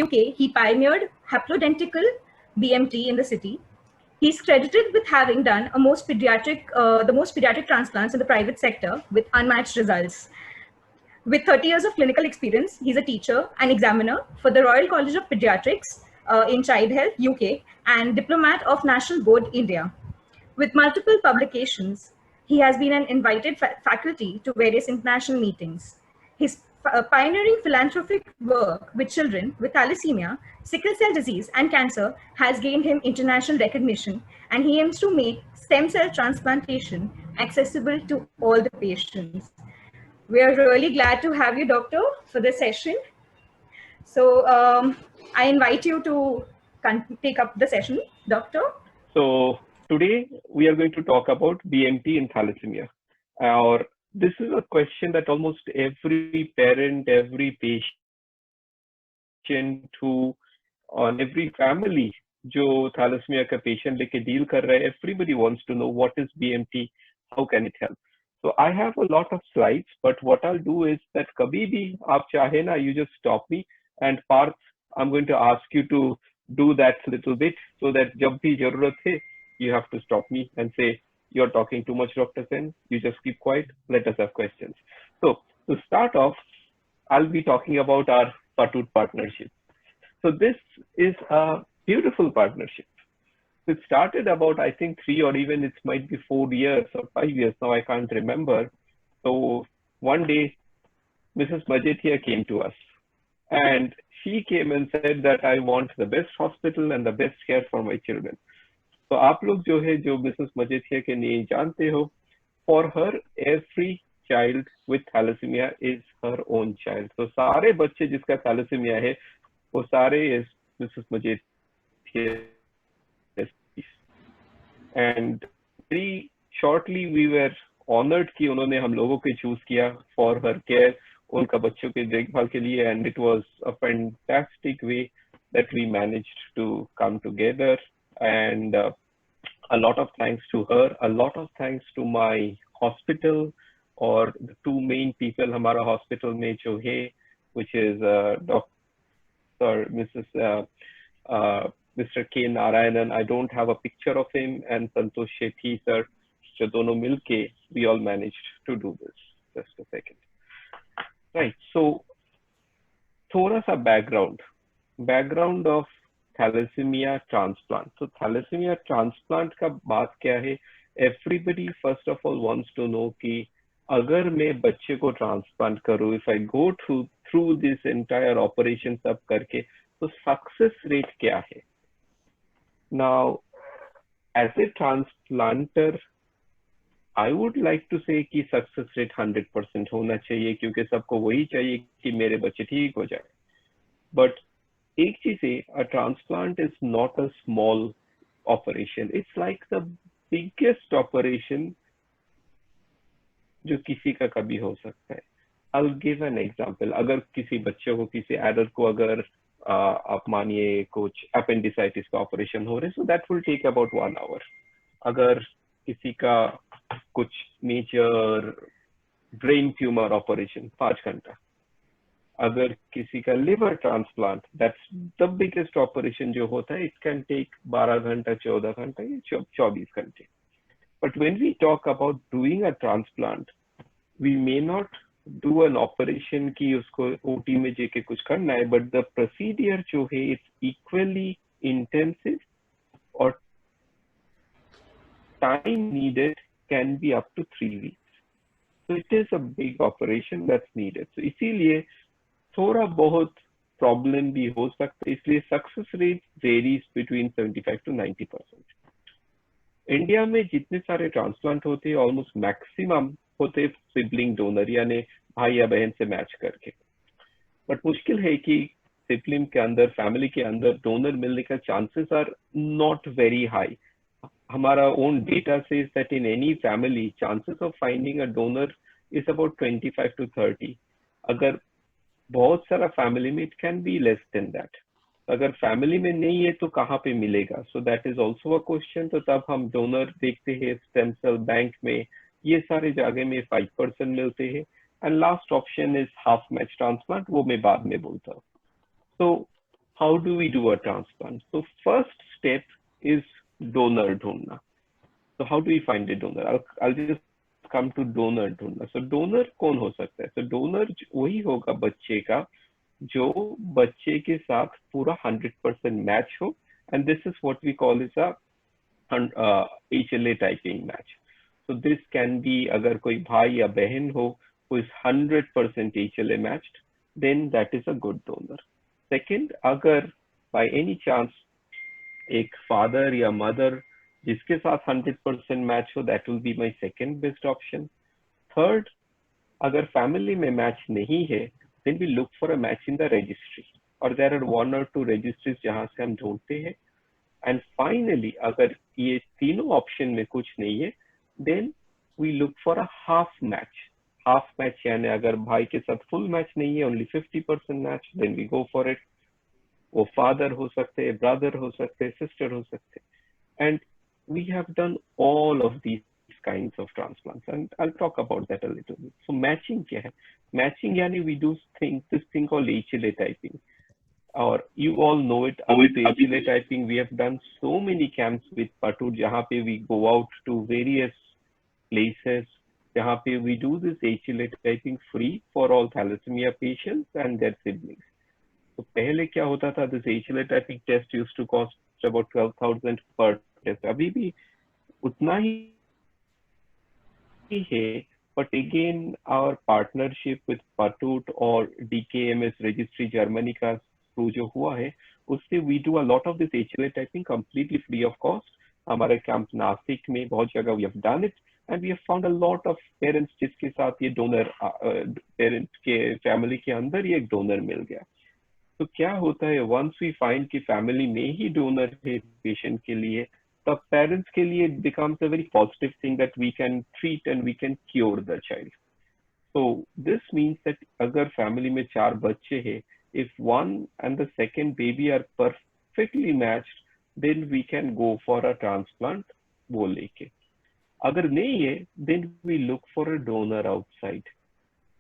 UK, he pioneered haplodentical BMT in the city. He's credited with having done the most pediatric transplants in the private sector with unmatched results. With 30 years of clinical experience, he's a teacher and examiner for the Royal College of Pediatrics in Child Health, UK, and diplomat of National Board, India. With multiple publications, he has been an invited faculty to various international meetings. His pioneering philanthropic work with children with thalassemia, sickle cell disease, and cancer has gained him international recognition, and he aims to make stem cell transplantation accessible to all the patients. We are really glad to have you, Doctor, for this session. So I invite you to take up the session, Doctor. So today we are going to talk about BMT in thalassemia. Or this is a question that almost every parent, every patient who on every family जो thalassemia का patient लेके deal कर रहा है, everybody wants to know what is BMT, how can it help. So I have a lot of slides, but what I'll do is that कभी भी आप चाहे ना, you just stop me, and Parth, I'm going to ask you to do that little bit so that जब भी जरूरत है, you have to stop me and say, you're talking too much, Dr. Sen. You just keep quiet. Let us have questions. So to start off, I'll be talking about our Patut partnership. So this is a beautiful partnership. It started about, I think, 3 or even it might be 4 years or 5 years now, I can't remember. So one day, Mrs. Majetia came to us and she came and said that I want the best hospital and the best care for my children. So आप लोग जो है जो Mrs. Majetia के नहीं जानते हो, for her every child with thalassemia is her own child. So सारे बच्चे जिसका thalassemia है, वो सारे is Mrs. Majetia. And very shortly we were honored कि उन्होंने हम लोगों को choose किया for her care, उनका बच्चों के देखभाल के लिए, and it was a fantastic way that we managed to come together. And a lot of thanks to her, a lot of thanks to my hospital or the two main people हमारा hospital में जो है, which is Dr. Mr. K. Narayanan. I don't have a picture of him, and Santosh Shetty sir, जो दोनों मिलके we all managed to do this. Just a second. Right. So थोड़ा सा background of thalassemia transplant. So thalassemia transplant का बात क्या है? Everybody first of all wants to know कि अगर मैं बच्चे को transplant करूँ, if I go through this entire operation सब करके, तो success rate क्या है? Now, as a transplanter, I would like to say कि success rate 100% होना चाहिए, क्योंकि सबको वही चाहिए कि मेरे बच्चे ठीक हो जाए. But एक चीज है, a transplant is not a small operation. It's like the biggest operation जो किसी का कभी हो सकता है. I'll give an example. अगर किसी बच्चे को, किसी adult को अगर आप मानिए कुछ appendicitis का operation हो रहे, so that will take about 1 hour. अगर किसी का कुछ major brain tumor operation 5 घंटा. अगर किसी का liver transplant, that's the biggest operation जो होता है, it can take 12 घंटा, 14 घंटा या 24 घंटे. But when we talk about doing a transplant, we may not do an operation कि उसको OT में जाके कुछ करना है, but the procedure जो है, it's equally intensive or time needed can be up to 3 weeks. So it is a big operation that's needed. So इसीलिए थोड़ा बहुत प्रॉब्लम भी हो सकता है, इसलिए success rate varies between 75 to 90%. India में जितने सारे ट्रांसप्लांट होते हैं, ऑलमोस्ट मैक्सिमम होते सिबलिंग डोनर, यानी भाई या बहन से मैच करके. बट मुश्किल है कि सिबलिंग के अंदर, फैमिली के अंदर डोनर मिलने का chances are not very high. हमारा own data says that in any family chances of finding a donor is about 25 to 30. अगर बहुत सारा फैमिली में, it can be less than that. अगर फैमिली में नहीं है तो कहाँ पे मिलेगा? So that is also a question. तो तब हम डोनर देखते हैं स्टेम सेल बैंक में, ये सारे जगह में 5% मिलते हैं. And last option is half match transplant, वो मैं बाद में बोलता हूँ. तो how do we do a transplant? So first step is donor ढूंढना. So how do we find a donor? I'll just come to donor ढूंढना. So donor कौन हो सकता है? So donor वही होगा बच्चे का जो बच्चे के साथ पूरा 100% मैच हो, and this is what we call is a HLA typing match. So this can be अगर कोई भाई या बहन हो who is 100% HLA matched, then that is a good donor. Second, अगर by any chance एक father या mother जिसके साथ 100% मैच हो, that will be my second best option. Third, अगर family में match नहीं है, then we look for a match in the registry, or there are one or two registries जहाँ से हम ढूंढते हैं. And finally, अगर ये तीनों option में कुछ नहीं है, then we look for a half match. Half match यानी अगर भाई के साथ full match नहीं है, only 50% match, then we go for it. वो father हो सकते हैं, brother हो सकते हैं, sister हो सकते हैं. And we have done all of these kinds of transplants, and I'll talk about that a little bit. So matching क्या है? Matching यानी we do this thing called HLA typing, or you all know it. अभी तो HLA typing we have done so many camps with Patur जहाँ पे we go out to various places जहाँ पे we do this HLA typing free for all thalassemia patients and their siblings. तो पहले क्या होता था, this HLA typing test used to cost about 12,000 per test. अभी भी उतना ही है, but again our partnership with Patut or DKMS registry Germany का through जो हुआ है, उससे we do a lot of this HLA typing completely free of cost. हमारे कैंप नासिक में बहुत जगह we have done it, and we have found a lot of parents जिसके साथ ये donor parent के family के अंदर ही एक donor मिल गया. तो क्या होता है, once we find कि family में ही donor है patient के लिए, the parents के लिए it becomes a very positive thing that we can treat and we can cure the child. So this means that अगर family में 4 बच्चे हैं, if one and the second baby are perfectly matched, then we can go for a transplant वो लेके. अगर नहीं है, then we look for a donor outside.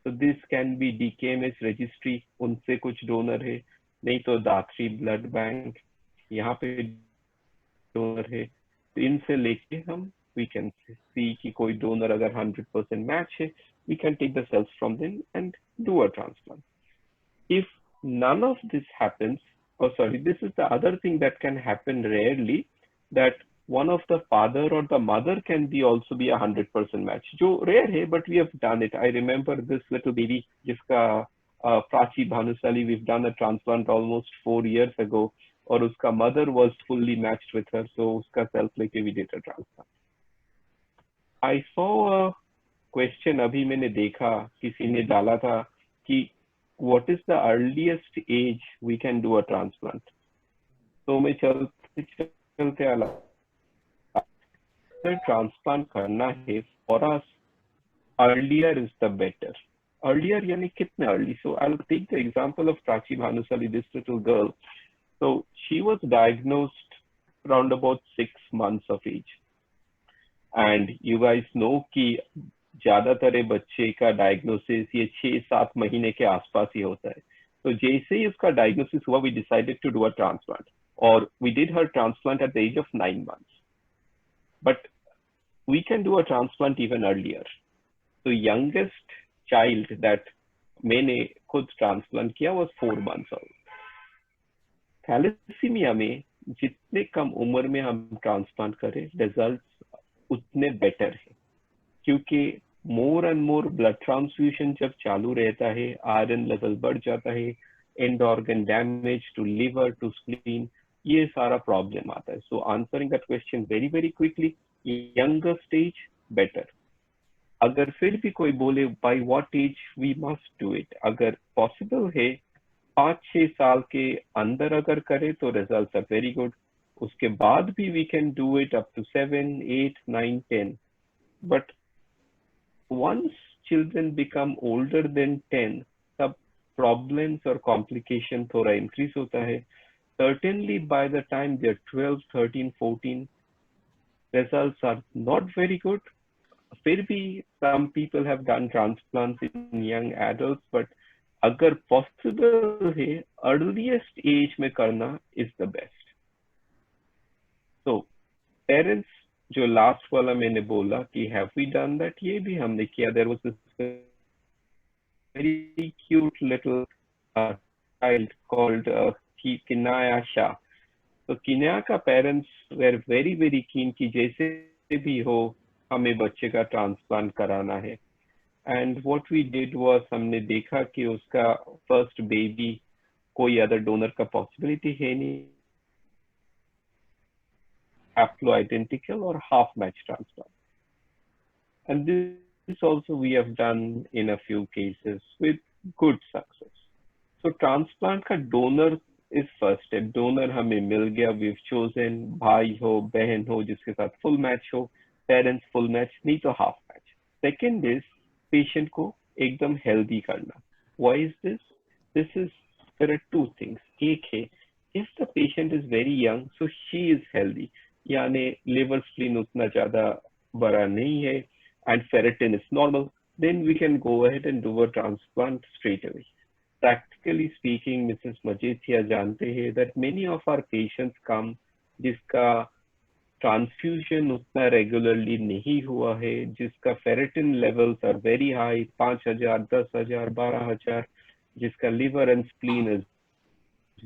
So this can be DKMS registry, उनसे कुछ donor है, नहीं तो दात्री blood bank, यहाँ पे donor है. तो इनसे लेके हम we can see कि कोई donor अगर 100% match है, we can take the cells from them and do a transplant. If none of this happens, oh sorry, this is the other thing that can happen rarely, that one of the father or the mother can be also be 100% match. जो rare है, but we have done it. I remember this little baby जिसका Prachi Bhanusali, we've done a transplant almost 4 years ago, और उसका mother was fully matched with her, so उसका cells लेके we did a transplant. I saw a question अभी मैंने देखा किसी ने डाला था कि what is the earliest age we can do a transplant? तो मैं चलते चलते transplant करना है, for us earlier is the better. Earlier यानी कितने early? So I'll take the example of Prachi Bhanusali, this little girl. So she was diagnosed around about 6 months of age, and you guys know कि ज्यादातर बच्चे का diagnosis ये 6-7 महीने के आसपास ही होता है. तो जैसे ही उसका डायग्नोसिस हुआ, we decided to do a transplant, or we did her transplant at the age of 9 months. But we can do a transplant even earlier. So youngest child that मैंने खुद transplant किया was 4 months old. थैलेसीमिया में जितने कम उम्र में हम transplant करें, results उतने बेटर है, क्योंकि more and more blood transfusion जब चालू रहता है, आयरन लेवल बढ़ जाता है, and organ damage to liver to spleen, ये सारा प्रॉब्लम आता है. So answering that question very very quickly, younger stage better. अगर फिर भी कोई बोले by what age we must do it, अगर पॉसिबल है 5-6 साल के अंदर अगर करे तो रिजल्ट्स आर वेरी गुड. उसके बाद भी we can do it up to 7, 8, 9, 10. But once children become older than 10, तब problems और complication थोड़ा increase होता है. Certainly by the time they're 12, 13, 14, results are not very good. फिर भी some people have done transplants in young adults, but अगर possible है earliest as में करना इज द बेस्ट। तो पेरेंट्स, जो लास्ट वाला मैंने बोला कि हैव वी डन दैट, ये भी हमने किया। There was this very cute little child called Kinaya Shah. तो किन्या का parents were very very keen कि जैसे भी हो हमें बच्चे का ट्रांसप्लांट कराना है। And what we did was, हमने देखा कि उसका फर्स्ट बेबी कोई अदर डोनर का पॉसिबिलिटी है नहीं, haplo identical or half match transplant. And this also we have done in a few cases with good success. So transplant का donor is first step. Donor हमें मिल गया, we've chosen, भाई हो बहन हो जिसके साथ full match हो, parents full match नहीं तो half match. Second is patient को एकदम healthy करना. Why is this? This is, there are two things. एक है, if the patient is very young, so she is healthy, यानी liver spleen उतना ज़्यादा बड़ा नहीं है and ferritin is normal, then we can go ahead and do a transplant straight away. Practically speaking, Mrs. Majithia जानते हैं that many of our patients come जिसका transfusion उतना रेगुलरली नहीं हुआ है, जिसका ferritin levels are very high, 5,000, 10,000, 12,000, जिसका liver and spleen is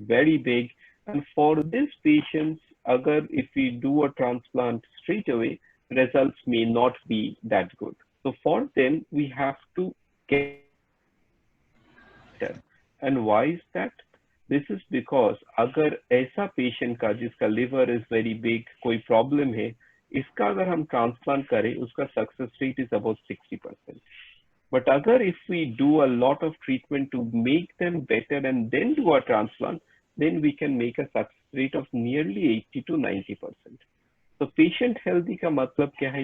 very big, and for these patients agar if we do a transplant straight away, results may not be that good. So for them we have to get better. And why is that? This is because अगर ऐसा patient का जिसका liver is very big कोई problem है, इसका अगर हम transplant करें उसका success rate is about 60%. But agar if we do a lot of treatment to make them better and then do a transplant, then we can make a success rate of nearly 80 to 90%. So patient healthy का मतलब क्या है?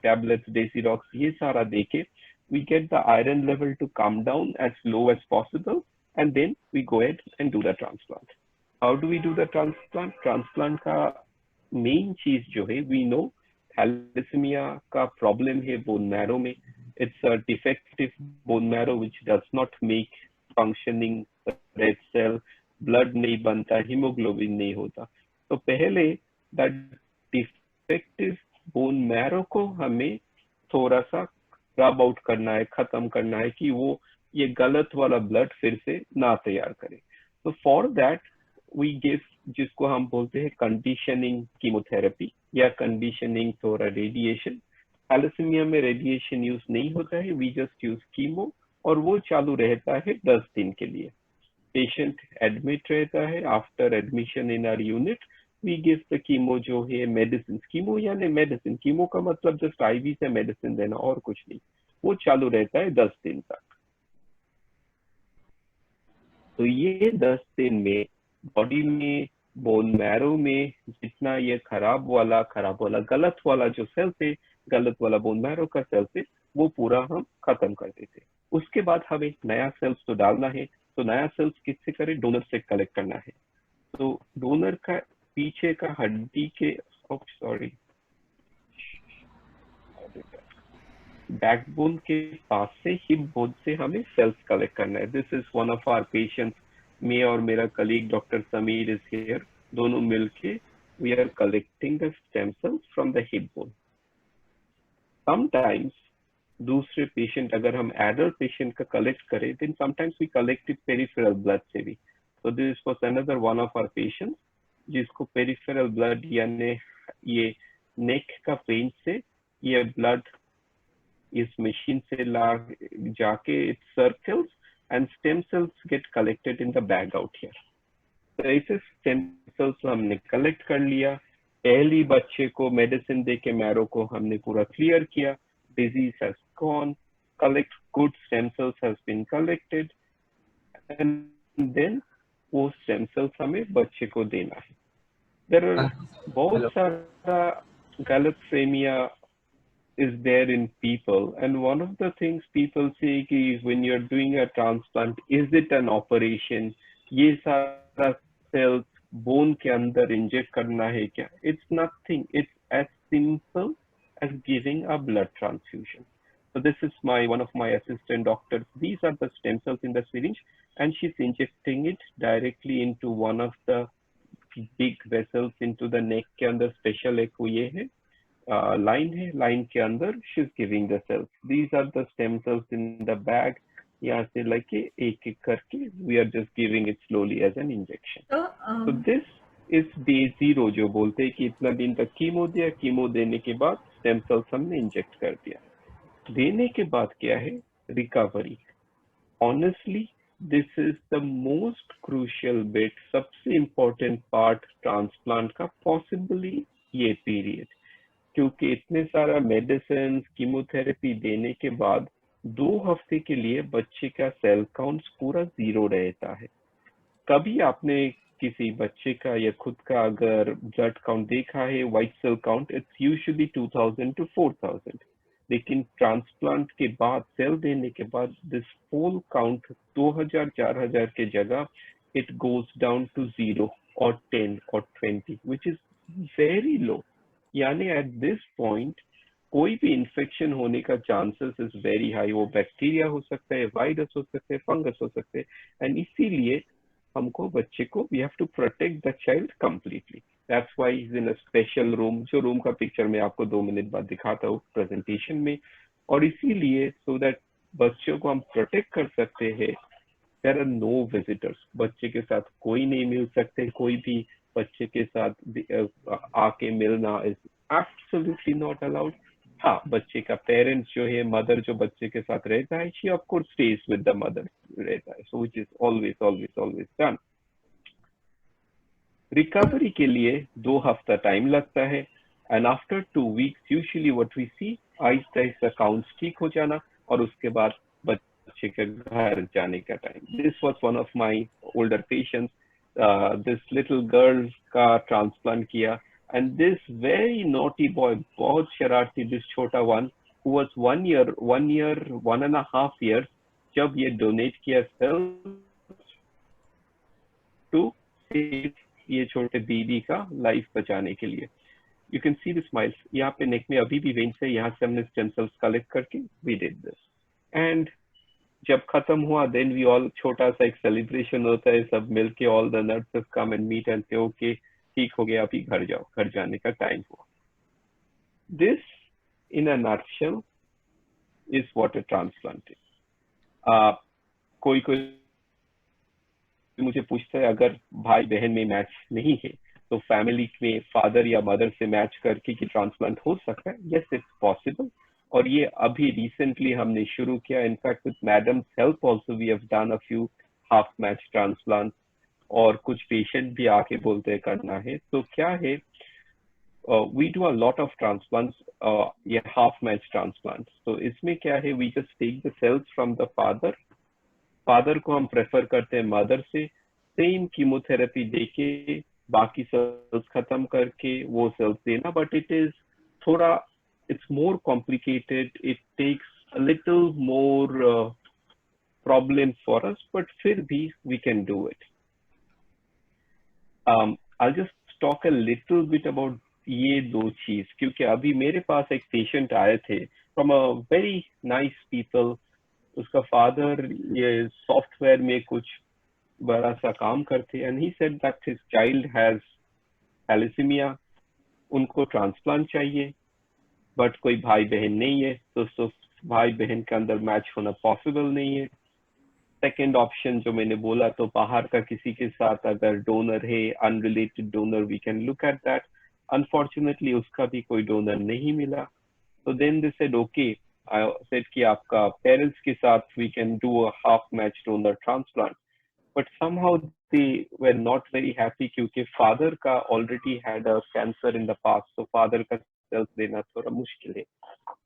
Tablets, Desirox, ये सारा देके we get the iron level to come down as low as possible, and then we go ahead and do the transplant. How do we do the transplant? Transplant का main चीज जो है, we know thalassemia का problem है bone marrow में. It's a defective bone marrow which does not make functioning red cell, blood नहीं बनता, hemoglobin नहीं होता. तो पहले that defective bone marrow को हमें थोड़ा सा रब आउट करना है, खत्म करना है कि वो ये गलत वाला ब्लड फिर से ना तैयार करे. तो फॉर दैट वी गिव, जिसको हम बोलते हैं कंडीशनिंग कीमोथेरेपी या कंडीशनिंग थोड़ा रेडिएशन. थैलेसीमिया में रेडिएशन यूज नहीं होता है, वी जस्ट यूज कीमो, और वो चालू रहता है 10 दिन के लिए. पेशेंट एडमिट रहता है. After admission in our unit we give the chemo, जो है मेडिसिन. कीमो यानी मेडिसिन, कीमो का मतलब जस्ट आईवी से मेडिसिन देना और कुछ नहीं. वो चालू रहता है 10 दिन तक. तो ये 10 दिन में बॉडी में, बोन मैरो में जितना ये खराब वाला गलत वाला जो सेल थे, गलत वाला बोन मैरो का सेल थे, वो पूरा हम खत्म कर देते. उसके बाद हमें नया सेल्स तो डालना है. तो नया सेल्स किससे करें? डोनर से कलेक्ट करना है. तो डोनर का पीछे का हड्डी के बैकबोन के पास से, हिप बोन से हमें सेल्स कलेक्ट करना है. This is one of our patients. मैं और मेरा colleague doctor Sameer is here. दोनों मिलके we are collecting the stem cells from the hip bone. Sometimes दूसरे पेशेंट, अगर हम एडल्ट पेशेंट का कलेक्ट करें, then sometimes we collect it peripheral blood से भी. तो this was another one of our patients जिसको पेरिफेरल ब्लड यानी ये नेक का पेन से ये ब्लड इस मशीन से ला जाके it circles and stem cells get collected in the bag out here. तो ऐसे स्टेम सेल्स हमने कलेक्ट कर लिया. पहली बच्चे को मेडिसिन दे के मैरो को हमने पूरा क्लियर किया. Disease has gone, collect good stem cells has been collected, and then वो stem cells हमें बच्चे को देना है. There are बहुत सारा gallophremia is there in people, and one of the things people say is when you're doing a transplant, is it an operation? ये सारा cells bone के अंदर inject करना है क्या? It's nothing. It's as simple as giving a blood transfusion. So this is one of my assistant doctors. These are the stem cells in the syringe, and she's injecting it directly into one of the big vessels into the neck के अंदर special एक वो ये है line है, line के अंदर she's giving the cells. These are the stem cells in the bag. यहाँ से लेके एक एक करके we are just giving it slowly as an injection. So this is day 0 जो बोलते हैं कि इतना दिन तक कीमो दिया, कीमो देने के बाद स्टेम सेल्स हमने इंजेक्ट कर दिया. देने के बाद क्या है? Recovery. Honestly, this is the most crucial bit, सबसे important part transplant का possibly ये period. क्योंकि इतने सारा मेडिसिन कीमोथेरेपी देने के बाद 2 हफ्ते के लिए बच्चे का सेल काउंट पूरा 0 रहता है. कभी आपने किसी बच्चे का या खुद का अगर ब्लड काउंट देखा है, white cell count, it's usually 2000 to 4000. लेकिन ट्रांसप्लांट के बाद, सेल देने के बाद, दिस होल काउंट 2000-4000 के जगह it goes down to 0 or 10 or 20, which is very low. यानी एट दिस पॉइंट कोई भी इन्फेक्शन होने का चांसेस इज वेरी हाई. वो बैक्टीरिया हो सकता है, वायरस हो सकते हैं, फंगस हो सकते हैं, एंड इसीलिए हमको बच्चे को we have to protect the child completely. That's why is in a special room, जो रूम का पिक्चर मैं आपको 2 मिनट बाद दिखाता हूँ प्रेजेंटेशन में. और इसीलिए सो दैट बच्चों को हम प्रोटेक्ट कर सकते हैं, देयर आर नो विजिटर्स. बच्चे के साथ कोई नहीं मिल सकते, कोई भी बच्चे के साथ आके मिलना इज एब्सोल्युटली नॉट अलाउड. हाँ, बच्चे का पेरेंट्स जो है, मदर जो बच्चे के साथ रहता है, she of course stage with the mother रहता है, so which is always always always done. Recovery के लिए 2 हफ्ता टाइम लगता है, and after 2 weeks usually what we see, आहिस्ता आहिस्ता काउंट्स ठीक हो जाना, और उसके बाद बच्चे के घर जाने का time. This was one of my older patients. This little girl का ट्रांसप्लांट किया, and this very naughty boy, बहुत शरारती, this छोटा one who was 1.5 years, जब ये डोनेट किया सेल्स टू ये छोटे बेबी का लाइफ बचाने के लिए. You can see the smiles. यहाँ पे नेक में अभी भी वेन्स है, यहाँ से हमने स्टेम सेल्स कलेक्ट करके वी डिड दिस. एंड जब खत्म हुआ, देन वी ऑल, छोटा सा एक सेलिब्रेशन होता है, सब मिलके all the nurses come and meet and say okay ठीक हो गया, अभी घर जाओ, घर जाने का टाइम हुआ. This in a nutshell is what a transplant is. कोई कोई मुझे पूछता है अगर भाई बहन में मैच नहीं है तो फैमिली में फादर या मदर से मैच करके कि ट्रांसप्लांट हो सकता है. Yes, it's possible. और ये अभी रिसेंटली हमने शुरू किया. In fact with madam's help also we have done a few half match transplant, और कुछ पेशेंट भी आके बोलते हैं करना है. तो क्या है, we do a lot of transplants, ये हाफ मैच ट्रांसप्लांट्स. तो इसमें क्या है, we just take the cells from the father को हम प्रेफर करते हैं मदर से, सेम कीमोथेरेपी देके बाकी सेल्स खत्म करके वो सेल्स देना. बट इट इज थोड़ा, it's more complicated, it takes a little more problem for us, but फिर भी we can do it. I'll just talk a little bit about ये 2 चीज, क्योंकि अभी मेरे पास एक पेशेंट आए थे from a very nice people. उसका फादर ये सॉफ्टवेयर में कुछ बड़ा सा काम करते, and he said that his child has thalassemia. उनको ट्रांसप्लांट चाहिए, बट कोई भाई बहन नहीं है, तो भाई बहन के अंदर मैच होना पॉसिबल नहीं है. सेकेंड ऑप्शन जो मैंने बोला, तो बाहर का किसी के साथ अगर डोनर है, unrelated donor, we can look at that. Unfortunately उसका भी कोई डोनर नहीं मिला. तो then they said okay, I said कि आपका पेरेंट्स के साथ we can do a half match donor transplant. But somehow they were not very happy, क्योंकि फादर का already had a cancer in the past, तो फादर का cells देना थोड़ा मुश्किल है.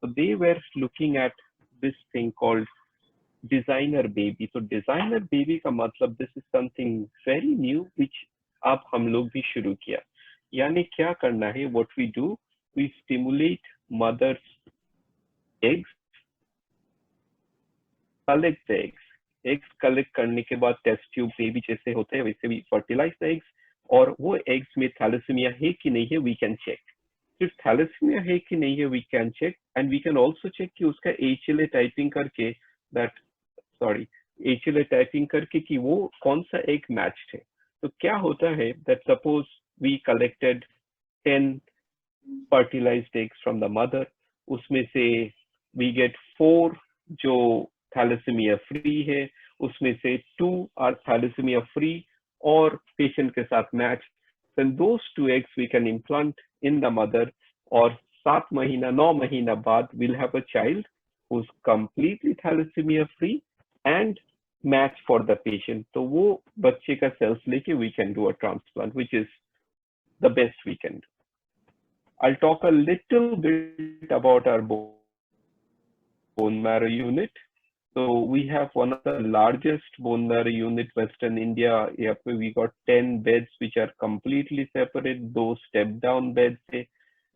So they were looking at this thing called designer baby. तो designer baby का मतलब, this is something very new which आप हम लोग भी शुरू किया. यानी क्या करना है, what we do, we stimulate mother's eggs, collect the eggs. eggs collect करने के बाद टेस्ट ट्यूब बेबी जैसे होते हैं वैसे भी fertilize the eggs, और वो eggs में थैलेसीमिया है कि नहीं है we can check. सिर्फ थैलेसीमिया है कि नहीं है we can check, and we can also check कि उसका HLA टाइपिंग करके दैट सॉरी HLA टाइपिंग करके कि वो कौन सा एक मैच थे। तो क्या होता है that suppose we collected 10 fertilized eggs from the mother, उसमें से we get 4 जो थैलेसीमिया फ्री है, उसमें से 2 are thalassemia free और पेशेंट के साथ match, then those 2 eggs we can implant in the mother, और 7 महीना 9 महीना बाद we'll have a child who's completely thalassemia free and match for the patient. तो वो बच्चे का cells लेके we can do a transplant, which is the best we can do. I'll talk a little bit about our bone marrow unit. So we have one of the largest bone marrow unit Western India. Here we got 10 beds which are completely separate, those step down beds.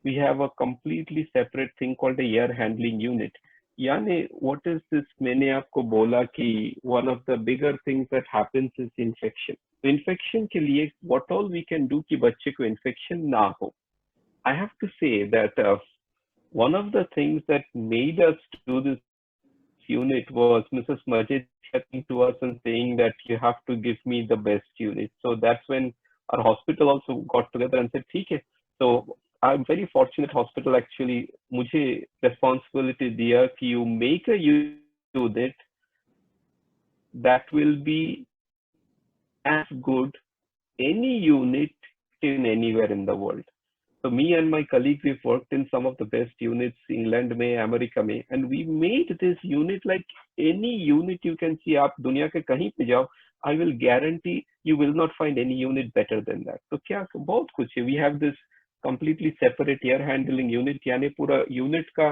We have a completely separate thing called a air handling unit. यानी what is this? मैंने आपको बोला कि one of the bigger things that happens is infection. तो infection के लिए what all we can do कि बच्चे को infection ना हो. I have to say that one of the things that made us do this unit was Mrs. Majid chatting to us and saying that you have to give me the best unit. So that's when our hospital also got together and said, "ठीक है." So I'm very fortunate hospital actually मुझे responsibility दिया कि you make a unit that will be as good any unit in anywhere in the world. So me and my colleague, we've worked in some of the best units, England में, America में, and we made this unit like any unit you can see. आप दुनिया के कहीं पे जाओ, I will guarantee you will not find any unit better than that. तो क्या बहुत कुछ है. We have this completely separate air handling unit, यानी पूरा unit का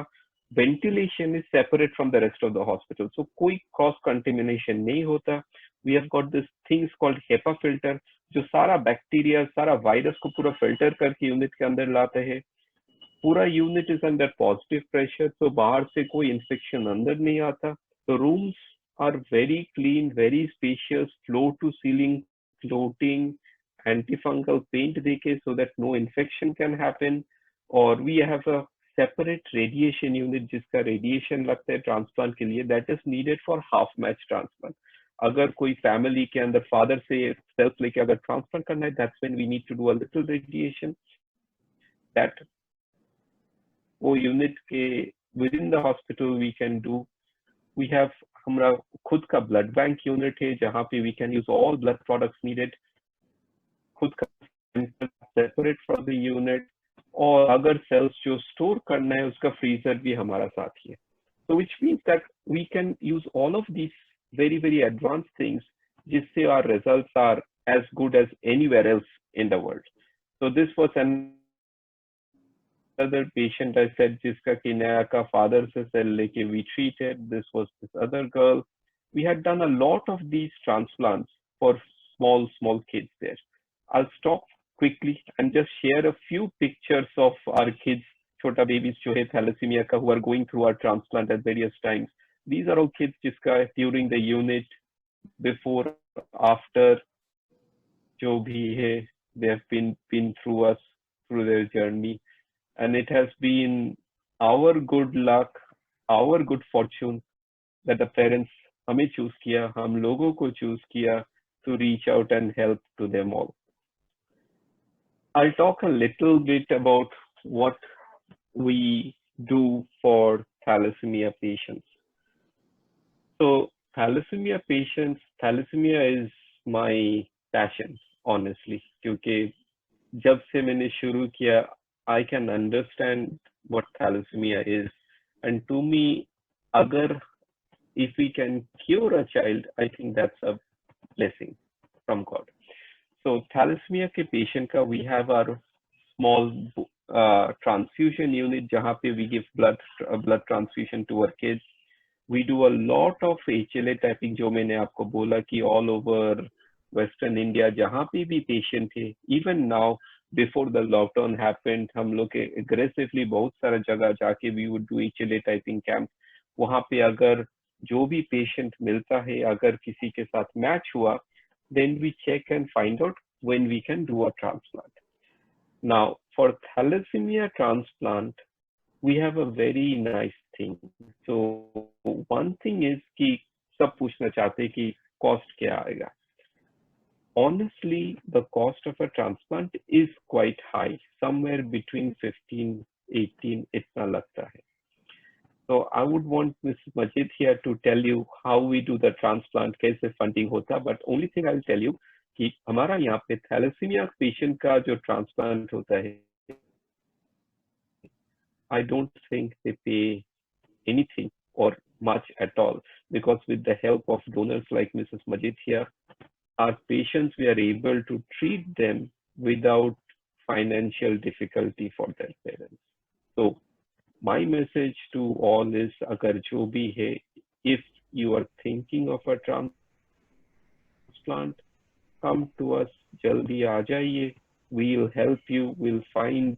ventilation is separate from the rest of the hospital. So कोई cross contamination नहीं होता. We have got this things called HEPA filter, जो सारा बैक्टीरिया सारा वायरस को पूरा फिल्टर करके यूनिट के अंदर लाते हैं. पूरा unit is under positive pressure, तो बाहर से कोई इंफेक्शन अंदर नहीं आता. तो rooms are very clean, very spacious, floor to ceiling floating, antifungal paint देके so that no infection can happen. और we have a separate radiation unit जिसका रेडिएशन लगता है ट्रांसप्लांट के लिए, that is needed for half match transplant. अगर कोई family के अंदर फादर से सेल्स लेके अगर ट्रांसफर करना है, that's when we need to do a little radiation. That वो यूनिट के within the hospital we can do. We have हमारा खुद का ब्लड बैंक यूनिट है जहाँ पे we can use all blood products needed. खुद का सेपरेट फ्रॉम द यूनिट, और अगर सेल्स जो स्टोर करना है उसका फ्रीजर भी हमारा साथ ही है. So which means that we can use all of these very advanced things jisse our results are as good as anywhere else in the world. So this was another patient I said jiska ki naya ka father se cell leke we treated. This was this other girl. We had done a lot of these transplants for small kids there. I'll stop quickly and just share a few pictures of our kids, chota babies jo hai thalassemia ka, who are going through our transplant at various times. These are all kids jiska during the unit, before, after, jo bhi hai, they have been through us, through their journey, and it has been our good luck, our good fortune that the parents हमें choose किया, हम लोगों को choose किया to reach out and help to them all. I'll talk a little bit about what we do for thalassemia patients. So thalassemia patients, thalassemia is my passion, honestly, क्योंकि जब से मैंने शुरू किया, I can understand what thalassemia is, and to me, अगर if we can cure a child, I think that's a blessing from God. So thalassemia के patient का we have our small transfusion unit जहाँ पे we give blood transfusion to our kids. We do a lot of HLA typing जो मैंने आपको बोला कि all over Western India जहाँ पे भी patient थे, even now before the lockdown happened, हम लोग aggressively बहुत सारा जगह जाके we would do HLA typing camp. वहाँ पे अगर जो भी patient मिलता है, अगर किसी के साथ match हुआ, then we check and find out when we can do a transplant. Now, for thalassemia transplant, we have a very nice thing. So one thing is कि सब पूछना चाहते हैं कि cost क्या आएगा. Honestly, the cost of a transplant is quite high, somewhere between 15, 18, itna lagta hai. So I would want Mrs. Majid here to tell you how we do the transplant, कैसे funding होता. But only thing I'll tell you कि हमारा यहाँ पे thalassemia patient का जो transplant होता है, I don't think they pay anything or much at all, because with the help of donors like Mrs. Majid here, our patients, we are able to treat them without financial difficulty for their parents. So my message to all is, agar jo bhi hai, if you are thinking of a transplant, come to us, jaldi aa jaiye. We'll help you. We'll find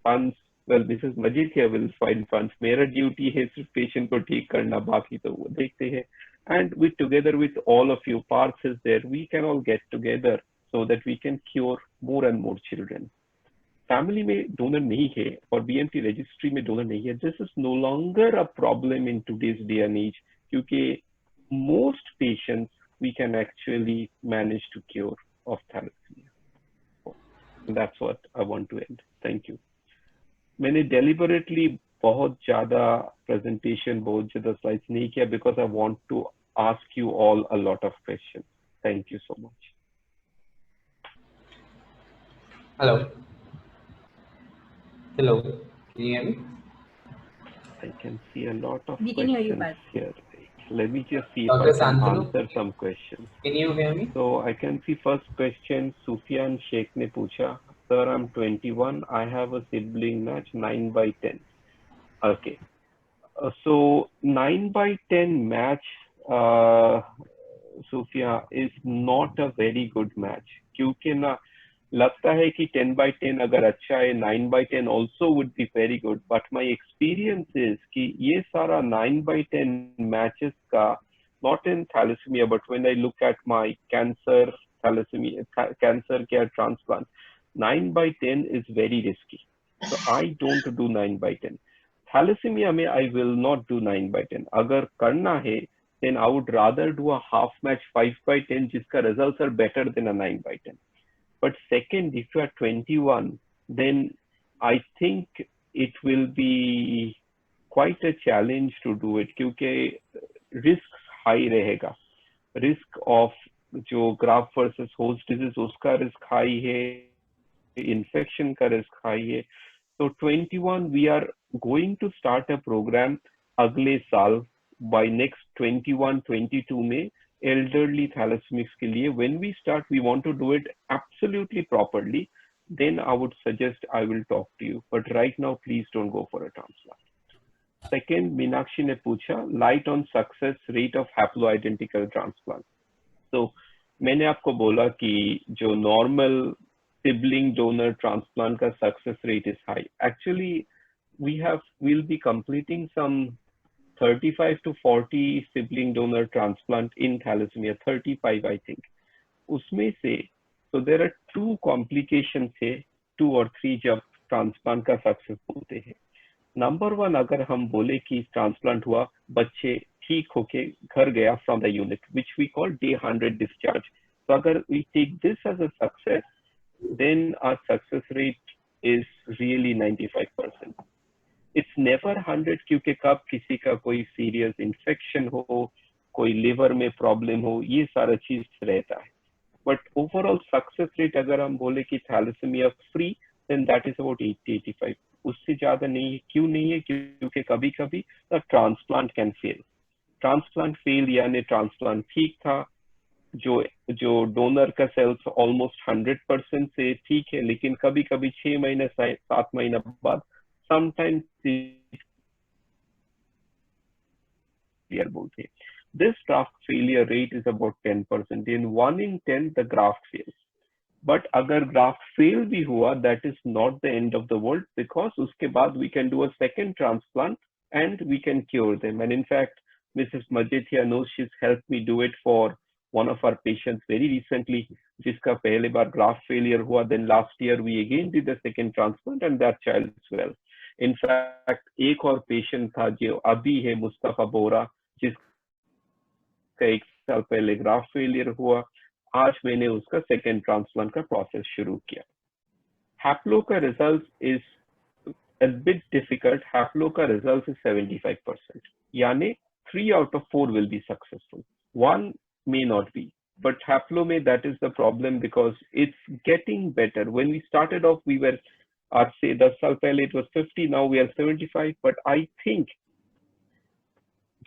funds. Well, Mrs. Majid here will find funds. मेरा duty है सिर्फ patient को ठीक करना, बाकी तो वो देखते हैं. And with together with all of you, Parth is there. We can all get together so that we can cure more and more children. Family में donor नहीं है और BMT registry में donor नहीं है. This is no longer a problem in today's day and age, क्योंकि most patients we can actually manage to cure of thalassemia. That's what I want to end. Thank you. मैंने deliberately बहुत ज़्यादा presentation, बहुत ज़्यादा slides नहीं किया because I want to ask you all a lot of questions. Thank you so much. Hello. Hello. Can you hear me? I can see a lot of We can hear you, questions Pat. here. Let me just see if Dr. I can Shantanu, answer some questions. can you hear me? So I can see first question, Sufyan Sheikh ने पूछा, Sir, I'm 21. I have a sibling match 9/10. Okay. So 9/10 match, Sufia, is not a very good match. क्योंकि ना लगता है कि 10/10 अगर अच्छा है, 9/10 also would be very good. But my experience is कि ये सारा 9/10 matches का, not in thalassemia, but when I look at my cancer, thalassemia, cancer care transplant, 9/10 is very risky. So I don't do 9/10. Thalassemia में I will not do 9/10. अगर करना है, then I would rather do a half match 5/10 जिसका results are better than a 9/10. But second, if you are 21, then I think it will be quite a challenge to do it क्योंकि risk high रहेगा. Risk of जो graft versus host disease उसका risk high है, infection का risk high है. So 21, we are going to start a program अगले साल by next 21-22 में elderly thalassemics के लिए. When we start, we want to do it absolutely properly. Then I would suggest I will talk to you. But right now, please don't go for a transplant. Second, Meenakshi ने पूछा light on success rate of haploidentical transplant. So मैंने आपको बोला कि जो normal sibling donor transplant का success rate is high. Actually, we'll be completing some 35 to 40 sibling donor transplant in thalassemia, 35 I think. उसमें से, so there are two complications है, 2 or 3 जब transplant का success होते हैं. Number 1, अगर हम बोले कि transplant हुआ, बच्चे ठीक होके घर गया from the unit, which we call day 100 discharge. So अगर we take this as a success, then our success rate is really 95%. It's never 100 क्योंकि कब किसी का कोई serious infection हो, कोई liver में problem हो, ये सारा चीज रहता है. But overall success rate अगर हम बोले कि thalassemia free, then that is about 80-85. उससे ज्यादा नहीं है. क्यों नहीं है? क्योंकि कभी कभी the transplant can fail. Transplant fail यानी transplant ठीक था, जो डोनर का सेल्स ऑलमोस्ट 100% से ठीक है, लेकिन कभी कभी 6 महीने 7 महीने बाद sometimes failure बोलते हैं. This graft failure rate is about 10%. In 1 in 10 the graft fails. But अगर graft fail भी हुआ, that is not the end of the world, because उसके बाद we can do a second transplant and we can cure them. And in fact, Mrs. Majid here knows, she's helped me do it for one of our patients very recently. जिसका पहले बार graft failure हुआ, then last year we again did the second transplant and that child is well. In fact एक और patient था जो अभी है, मुस्तफा बोरा, जिसका 1 साल पहले ग्राफ्ट फेलियर हुआ। आज मैंने उसका सेकंड ट्रांसप्लांट का प्रोसेस शुरू किया। हैप्लो का result is a bit difficult. Haplo का result is 75%. यानी 3 out of 4 will be successful. 1 may not be. But Haplo में that is the problem because it's getting better. When we started off, we were, I'd say 10 साल पहले it was 50, now we are 75. But I think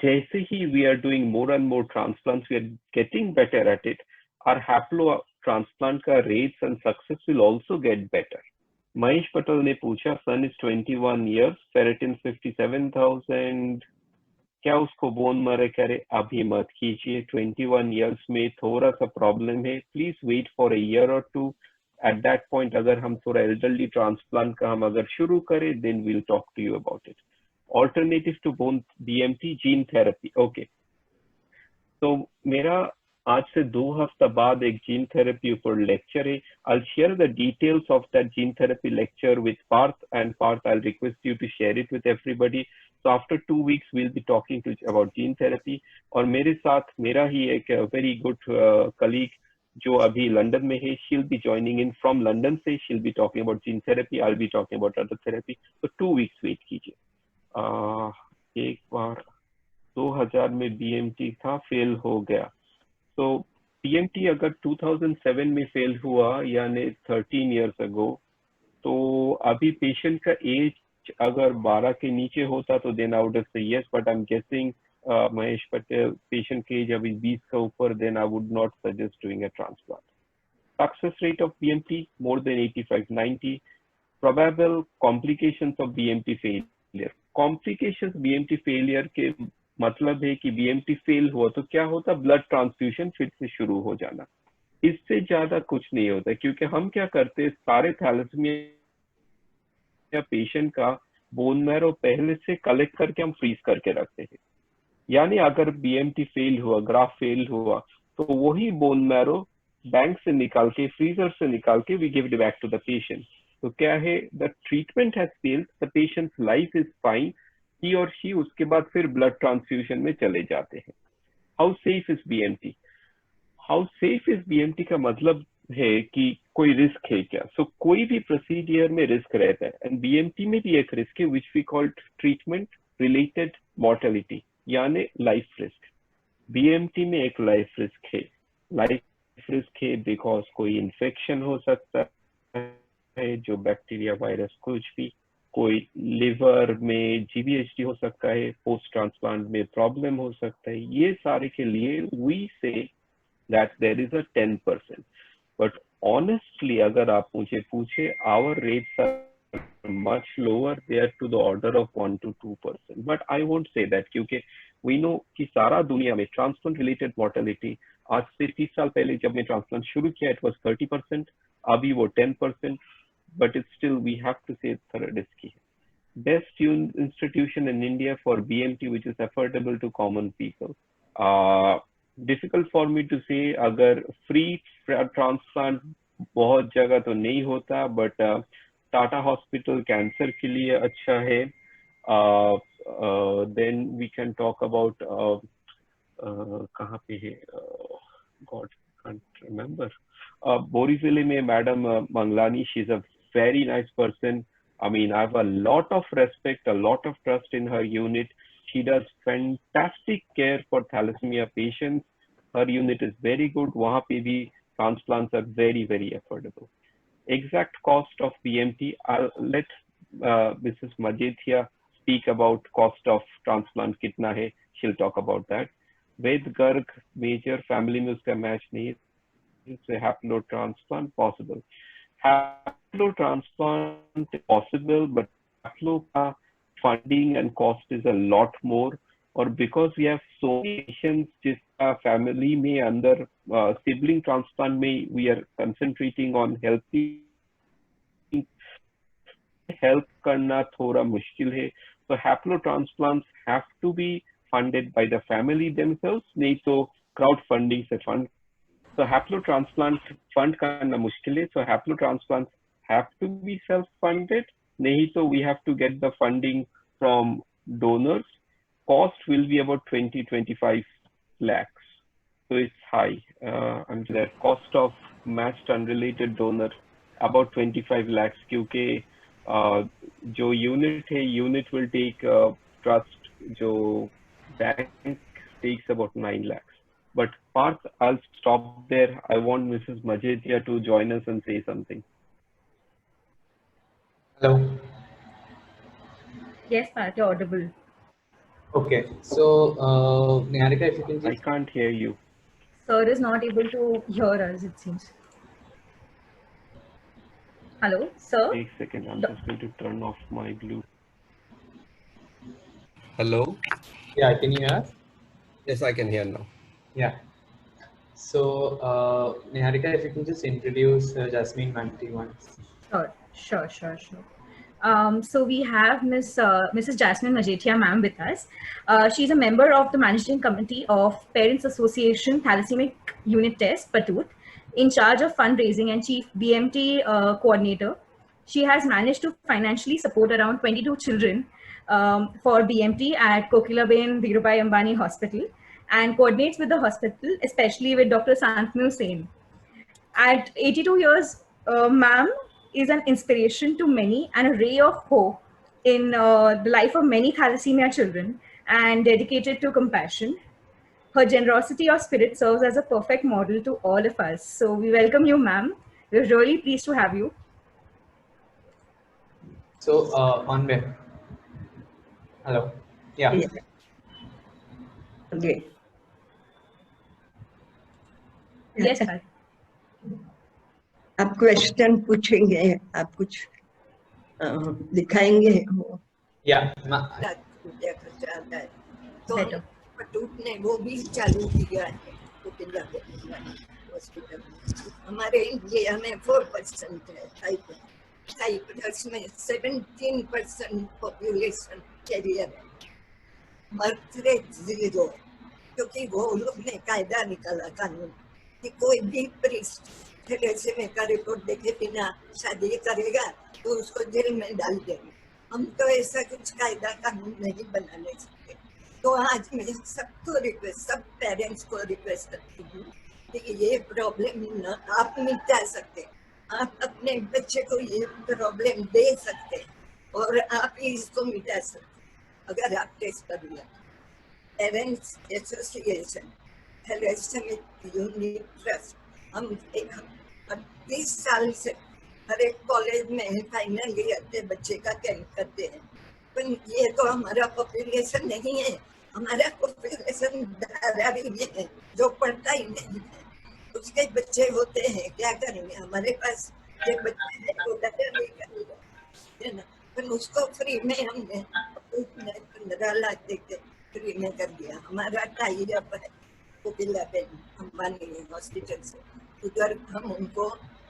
जैसे ही we are doing more and more transplants, we are getting better at it. Our Haplo transplant का rates and success will also get better. Mahesh Patel ने पूछा, सन is 21 years, ferritin 57,000, क्या उसको bone मरे करे? अभी मत कीजिए, 21 years में थोड़ा सा प्रॉब्लम है, please wait for a year और 2। एट दैट पॉइंट अगर हम थोड़ा एल्डरली ट्रांसप्लांट का हम अगर शुरू करें, then we'll talk to you about it. Alternative to bone BMT, gene therapy. Okay, तो मेरा आज से 2 हफ्ता बाद एक जीन थेरेपी ऊपर लेक्चर है। I'll share the details of that gene therapy lecture with Parth, and Parth, I'll request you to share it with everybody. So after 2 weeks, we'll be talking about gene therapy. और मेरे साथ मेरा ही एक very good colleague जो अभी London में है, she'll be joining in from London से, she'll be talking about gene therapy, I'll be talking about other therapy. So 2 weeks wait कीजिए। एक बार 2000 में BMT था, फेल हो गया। तो BMT अगर 2007 में फेल हुआ, यानी 13 years ago, तो अभी पेशेंट का एज अगर 12 के नीचे होता तो then I would say yes, but I am guessing Mahesh Patel patient के एज अभी 20 का ऊपर, then I would not suggest doing a transplant. Success rate of BMT more than 85-90। Probable complications of BMT failure. Complications BMT failure के मतलब है कि BMT fail हुआ तो क्या होता, ब्लड ट्रांसफ्यूजन फिर से शुरू हो जाना। इससे ज्यादा कुछ नहीं होता, क्योंकि हम क्या करते हैं, सारे थैलेसीमिया पेशेंट का बोन मैरो पहले से कलेक्ट करके हम फ्रीज करके रखते हैं। यानी अगर BMT फेल हुआ, ग्राफ फेल हुआ, तो वही बोन मैरो बैंक से निकाल के, फ्रीजर से निकाल के we give it back to the patient. तो क्या है, the treatment has failed, the patient's life is fine, he और शी उसके बाद फिर ब्लड ट्रांसफ्यूजन में चले जाते हैं। How safe is BMT? How safe is BMT का मतलब है कि कोई रिस्क है क्या? सो कोई भी प्रोसीडियर में रिस्क रहता है, एंड BMT में भी एक रिस्क है which we called treatment related mortality, यानी लाइफ रिस्क। BMT में एक लाइफ रिस्क है। लाइफ रिस्क है बिकॉज कोई इन्फेक्शन हो सकता है, जो बैक्टीरिया, वायरस, कुछ भी, कोई लिवर में GVHD हो सकता है, पोस्ट ट्रांसप्लांट में प्रॉब्लम हो सकता है। ये सारे के लिए we say that there is a 10%, but honestly अगर आप मुझे पूछे, our rates are much lower, they are to the order of 1 to 2%, but I won't say that, क्योंकि वी नो कि सारा दुनिया में ट्रांसप्लांट रिलेटेड मॉर्टेलिटी, आज से 30 साल पहले जब मैं ट्रांसप्लांट शुरू किया इट वाज 30%, अभी वो 10%, but it's still we have to say it's risky. Best institution in India for BMT which is affordable to common people. Difficult for me to say, अगर free transplant बहुत जगह तो नहीं होता, but टाटा हॉस्पिटल कैंसर के लिए अच्छा है। Then we can talk about कहाँ पे है, God can't remember. बोरीवली में madam Mangalani, she is a very nice person. I mean, I have a lot of respect, a lot of trust in her unit. She does fantastic care for thalassemia patients. Her unit is very good. वहाँ पे भी transplants are very, very affordable. Exact cost of BMT, I'll let Mrs. Majethia speak about cost of transplant कितना है. She'll talk about that. Ved Garg major family में उसका match नहीं है. It's a haplo transplant possible. Haplo transplant possible, but haplo ka funding and cost is a lot more. Or because we have so many patients, जिसका family में अंदर sibling transplant में we are concentrating on helping, help करना थोड़ा मुश्किल है. So haplo transplants have to be funded by the family themselves, नहीं तो crowdfunding से fund So haplotransplant fund करना मुश्किल है. So haplotransplants have to be self-funded. नहीं तो we have to get the funding from donors. Cost will be about 20-25 lakhs. So it's high. And the cost of matched unrelated donor about 25 lakhs क्योंकि जो unit will take trust जो bank takes about 9 lakhs. But Parth, I'll stop there. I want Mrs. Majetia to join us and say something. Hello. Yes, Parth, you're audible. Okay. So, Niharika, if you can I just... can't hear you. Sir is not able to hear us, it seems. Hello, sir? Wait a second. I'm just going to turn off my Bluetooth. Hello? Yeah, can you hear us? Yes, I can hear now. Yeah. So, Niharika, if you can just introduce Jasmine Manti once. Sure. So we have Mrs. Jasmine Majetia ma'am with us. She's a member of the managing committee of Parents Association Thalassemia Unit Test, Patut, in charge of fundraising and chief BMT coordinator. She has managed to financially support around 22 children for BMT at Kokilaben Ambani Hospital and coordinates with the hospital, especially with Dr. Shantanu Singh. At 82 years, ma'am is an inspiration to many and a ray of hope in the life of many thalassemia children and dedicated to compassion. Her generosity of spirit serves as a perfect model to all of us. So we welcome you, ma'am. We're really pleased to have you. So, Anbe. Hello. Yeah. Okay. Yes, ma'am. आप question पूछेंगे, आप कुछ दिखाएंगे वो Yeah. पूजा का चाहता है तो Better. पटूट ने वो भी चालू किया है कोकिलाबेन हॉस्पिटल। हमारे इंडिया में 4% है, साइप्रस में 17% पॉपुलेशन कैरियर है, बर्थ रेट 0, क्योंकि वो लोग ने कायदा निकाला कानून कि कोई भी प्रीस्ट थैलेसीमिया का रिपोर्ट देखे बिना शादी करेगा तो उसको जेल में डाल देंगे। हम तो ऐसा कुछ कायदा कानून नहीं बनाने सकते। तो आज मैं सबको रिक्वेस्ट, सब पेरेंट्स को रिक्वेस्ट करती हूँ कि ये प्रॉब्लम आप मिटा सकते, आप अपने बच्चे को ये प्रॉब्लम दे सकते और आप ही इसको मिटा सकते अगर आप टेस्ट कर लिया। पेरेंट्स एसोसिएशन थैलेसेमिक यूनिट ट्रस्ट, हम 30 साल से हर एक कॉलेज में फाइनल ईयर के बच्चे का कैंप करते हैं। पर ये तो हमारा पॉपुलेशन नहीं है, हमारा पॉपुलेशन धारावी भी है जो पढ़ता ही नहीं है, उसके बच्चे होते हैं, क्या करेंगे? हमारे पास एक बच्चे है वो धारावी करेगा है ना, पर उसको फ्री में हमने 15 लाख देके फ्री में कर दिया। हमारा टाई अप है कोकिलाबेन अंबानी हॉस्पिटल से, उधर हम उनको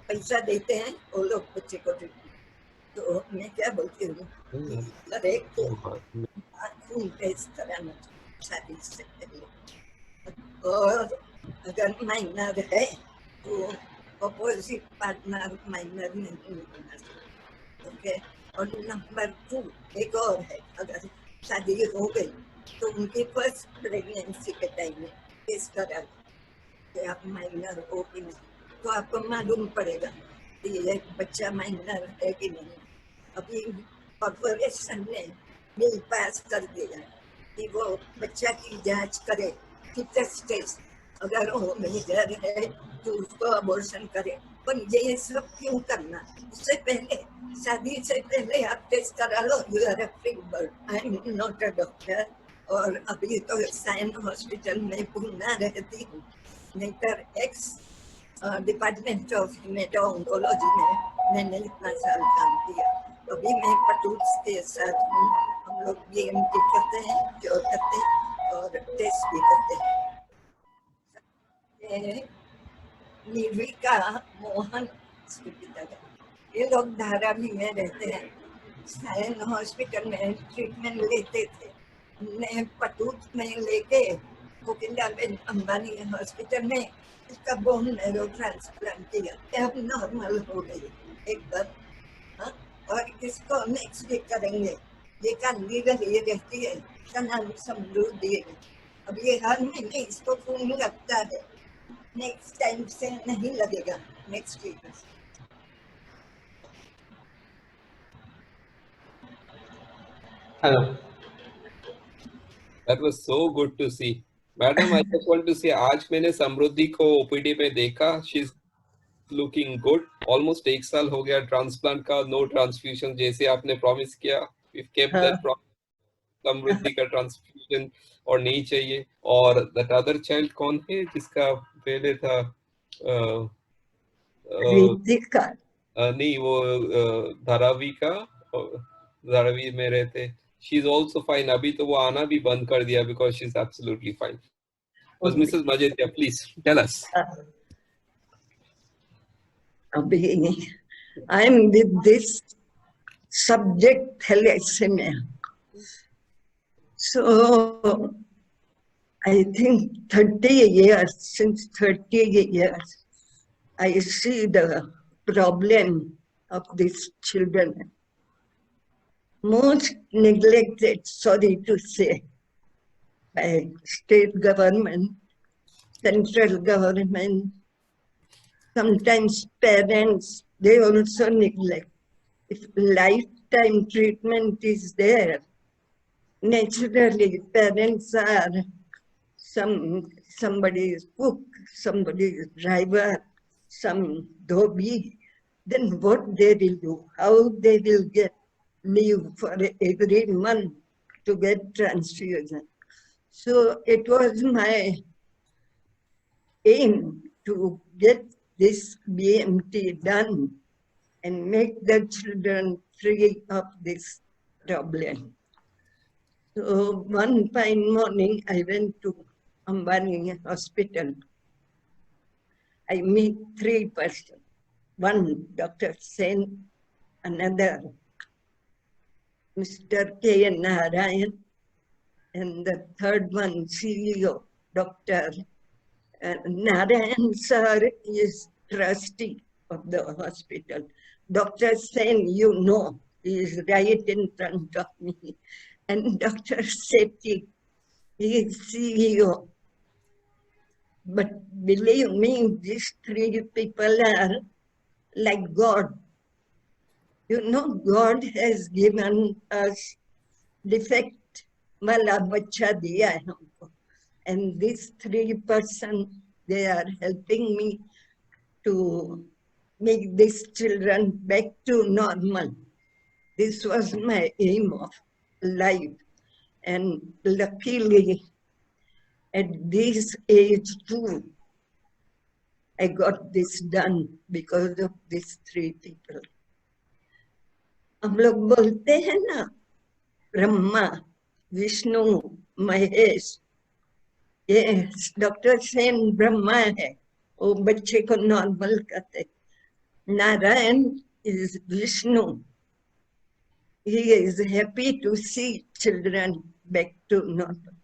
पैसा देते हैं, वो लोग बच्चे को ट्रीटमेंट। तो मैं क्या बोलती हूँ, हर एक को खून टेस्ट कराना शादी से पहले, और अगर माइनर है तो अपोजिट पार्टनर माइनर नहीं होना चाहिए। ओके। और नंबर 2 एक और है, अगर शादी हो गई तो उनकी फर्स्ट प्रेगनेंसी के टाइम में टेस्ट करा कि आप माइनर हो कि नहीं, तो आपको मालूम पड़ेगा कि ये बच्चा माइनर है कि नहीं। अभी कॉर्पोरेशन ने बिल पास कर दिया कि वो बच्चा की जांच करे, फिटनेस टेस्ट, अगर वो मेजर है तो उसको अबॉर्शन करे। पर ये सब क्यों करना? उससे पहले, शादी से पहले आप टेस्ट करा लो, you are a free bird. I am not a doctor, और अभी तो साइन हॉस्पिटल में पूना रहती हूँ, नहीं तर x department of haemato oncology में मैंने इतना साल काम किया। अभी मैं पटूट्स के साथ हूँ, हम लोग बीएमटी करते हैं, क्योर करते हैं और टेस्ट भी करते हैं। निर्विका मोहन ये लोग धारावी में रहते हैं, साइन हॉस्पिटल में ट्रीटमेंट लेते थे। हमने पटूट में लेके कोकिला कोकिलाबेन अंबानी हॉस्पिटल में इसका बोन मैरो ट्रांसप्लांट किया, अब नॉर्मल हो गई एकदम। हाँ? और इसको नेक्स्ट डे करेंगे। ये कालीगढ़ ये रहती है, इसका नाम समृद्धि है। अब ये हर महीने इसको खून लगता है, नेक्स्ट टाइम से नहीं लगेगा, next week. Hello. That was so good to see. Madam, I just want to say, आज मैंने समृद्धि को ओपीडी में देखा. She's looking good. Almost 1 साल हो गया ट्रांसप्लांट का, no transfusion जैसे आपने प्रॉमिस किया. We've kept that promise. समृद्धि का ट्रांसफ्यूजन और नहीं चाहिए. और that other child कौन है जिसका पहले था? रीतिका नहीं, वो धारावी का, धारावी में रहते. She's also fine. अभी तो वो आना भी बंद कर दिया because she's absolutely fine. So Mrs. Majetia, please tell us. अभी I'm with this subject thalassemia. So I think 30 years, since 30 years, I see the problem of these children. Most neglected, sorry to say, by state government, central government, sometimes parents, they also neglect. If lifetime treatment is there, naturally parents are somebody is cook, somebody is driver, some dhobi, then what they will do, how they will get leave for every month to get transfusion. So it was my aim to get this BMT done and make the children free of this problem. So one fine morning, I went to Ambani Hospital. I meet 3 persons. One, Dr. Singh, another, Mr. K. Narayan, and the third one, CEO, Dr. Narayan sir is trustee of the hospital. Dr. Sen, you know, he is right in front of me. And Dr. Sethi, he is CEO. But believe me, these 3 people are like God. You know, God has given us defect wala bacha diya hai humko. And these 3 persons, they are helping me to make these children back to normal. This was my aim of life. And luckily, at this age too, I got this done because of these 3 people. हम लोग बोलते हैं ना, ब्रह्मा, विष्णु, महेश, ये doctor Sen Brahma है, वो बच्चे को नॉर्मल करते. Narayan is Vishnu. He is happy to see children back to normal.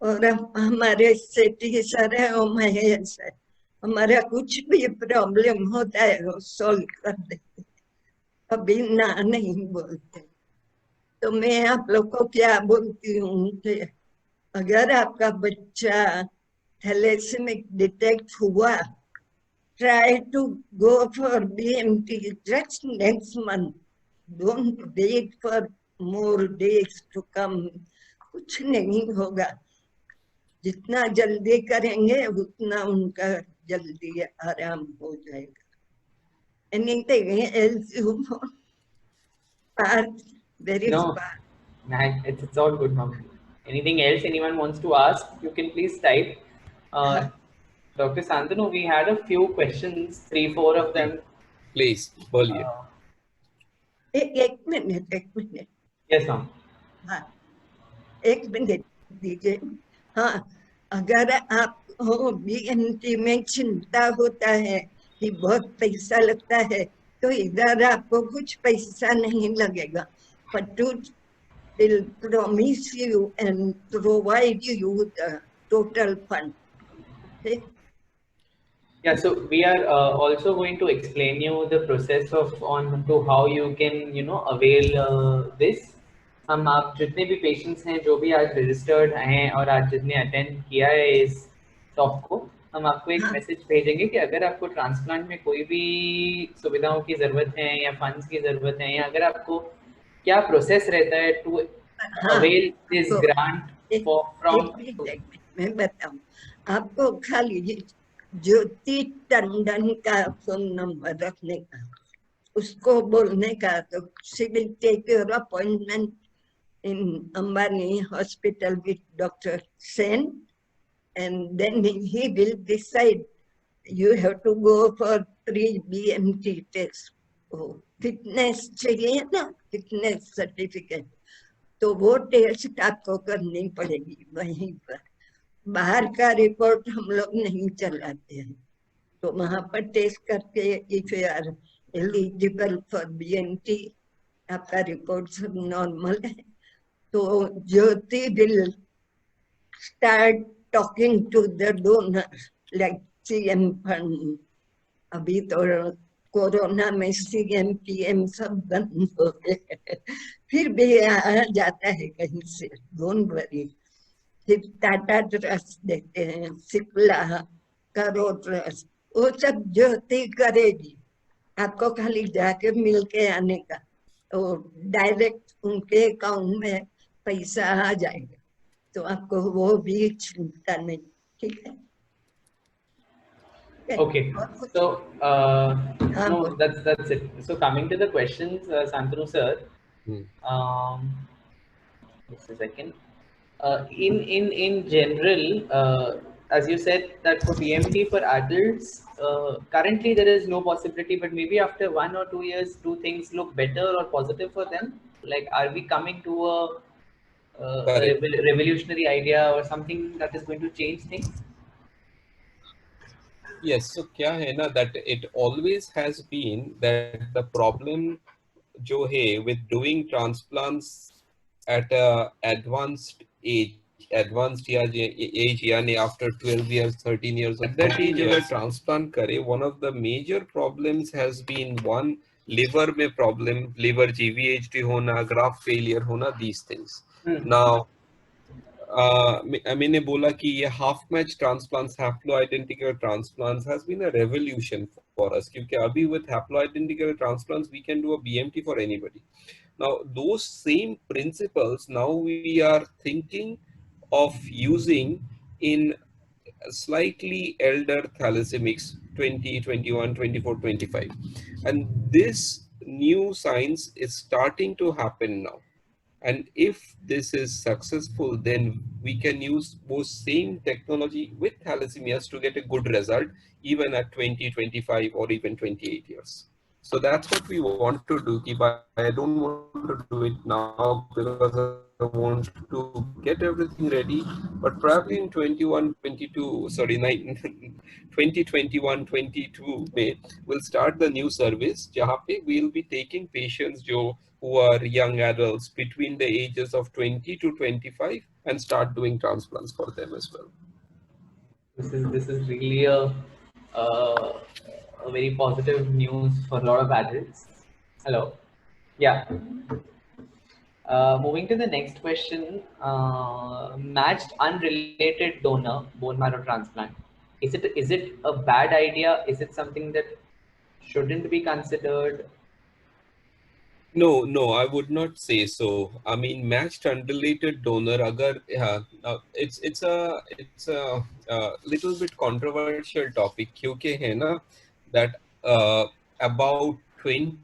और हमारे सेठी सर है और महेश है, हमारा कुछ भी प्रॉब्लम होता है वो सॉल्व कर देते, अभी ना नहीं बोलते. तो मैं आप लोग को क्या बोलती हूँ कि अगर आपका बच्चा थैलेसेमिक डिटेक्ट हुआ, try to go for BMT just next month. Don't wait for more days to come. कुछ नहीं होगा, जितना जल्दी करेंगे उतना उनका जल्दी आराम हो जाएगा. Anything else you want? There is No, it's all good, ma'am. Anything else anyone wants to ask, you can please type. Dr. Shantanu, we had a few questions, 3-4 of them. Please, बोलिए. एक minute. Yes, ma'am. हाँ, 1 minute दीजिए. हाँ, अगर आपको BMT में चिंता होता है कि बहुत पैसा लगता है, तो इधर आपको कुछ पैसा नहीं लगेगा. But will promise you and provide you the total fund. Okay? Yeah, so we are also going to explain you the process of on to how you can avail this. हम आप जितने भी पेशेंट्स हैं जो भी आज registered हैं और आज जितने अटेंड किया है इस टॉक को, हम आपको एक हाँ मैसेज भेजेंगे कि अगर आपको ट्रांसप्लांट में कोई भी सुविधाओं की ज़रूरत है या फंड्स की ज़रूरत है या अगर आपको क्या प्रोसेस रहता है टू हाँ अवेल दिस आपको ग्रांट एक फॉर फ्रॉम एक मिनट मैं बताऊं आपको खाली ज्योति टंडन का फोन नंबर रखने का उसको बोलने का तो she will take your appointment in Ambani Hospital with Dr. Sen and then he will decide you have to go for 3 BMT tests. Oh, fitness चाहिए ना फिटनेस सर्टिफिकेट तो वो टेस्ट आपको करनी पड़ेगी वहीं पर बाहर का रिपोर्ट हम लोग नहीं चलाते हैं तो वहां पर टेस्ट करके if you are eligible for BMT आपका रिपोर्ट सब नॉर्मल है तो Jyoti will start talking to the donor like CM fund अभी तो कोरोना में सीएम पीएम सब बंद हो गए फिर भी आ जाता है कहीं से डोंट वरी फिर टाटा ट्रस्ट देते हैं सिप्ला करो ट्रस्ट वो सब ज्योति करेगी आपको खाली जाके मिल के आने का तो डायरेक्ट उनके अकाउंट में पैसा आ जाएगा तो आपको वो भी चिंता नहीं ठीक है Okay, so no, बोलो that's it. So coming to the questions, Santanu sir, um, just a second. In general, as you said that for BMT for adults, currently there is no possibility, but maybe after 1 or 2 years, do things look better or positive for them? Like, are we coming to a Correct. revolutionary idea or something that is going to change things? Yes, so क्या है ना that it always has been that the problem जो है with doing transplants at a advanced age यानी after 12 years 13 years at that age अगर transplant करे one of the major problems has been one liver में problem liver GVHD होना graft failure होना these things now मैंने बोला कि ये half match transplants haplo identical transplants has been a revolution for us क्योंकि अभी with haplo identical transplants we can do a BMT for anybody now those same principles now we are thinking of using in slightly elder thalassemics 20 21 24 25 and this new science is starting to happen now. And if this is successful, then we can use both same technology with thalassemias to get a good result, even at 20, 25, or even 28 years. So that's what we want to do. I don't want to do it now because I want to get everything ready. But probably in 21, 22, sorry, 2021, 22 May, we'll start the new service. जहाँ पे we'll be taking patients who are young adults between the ages of 20 to 25 and start doing transplants for them as well. This is really uh, a very positive news for a lot of adults. Hello. Yeah. Moving to the next question, matched unrelated donor bone marrow transplant. Is it a bad idea? Is it something that shouldn't be considered? No, I would not say so. I mean, matched unrelated donor, agar, it's a little bit controversial topic. क्योंकि है ना that about 20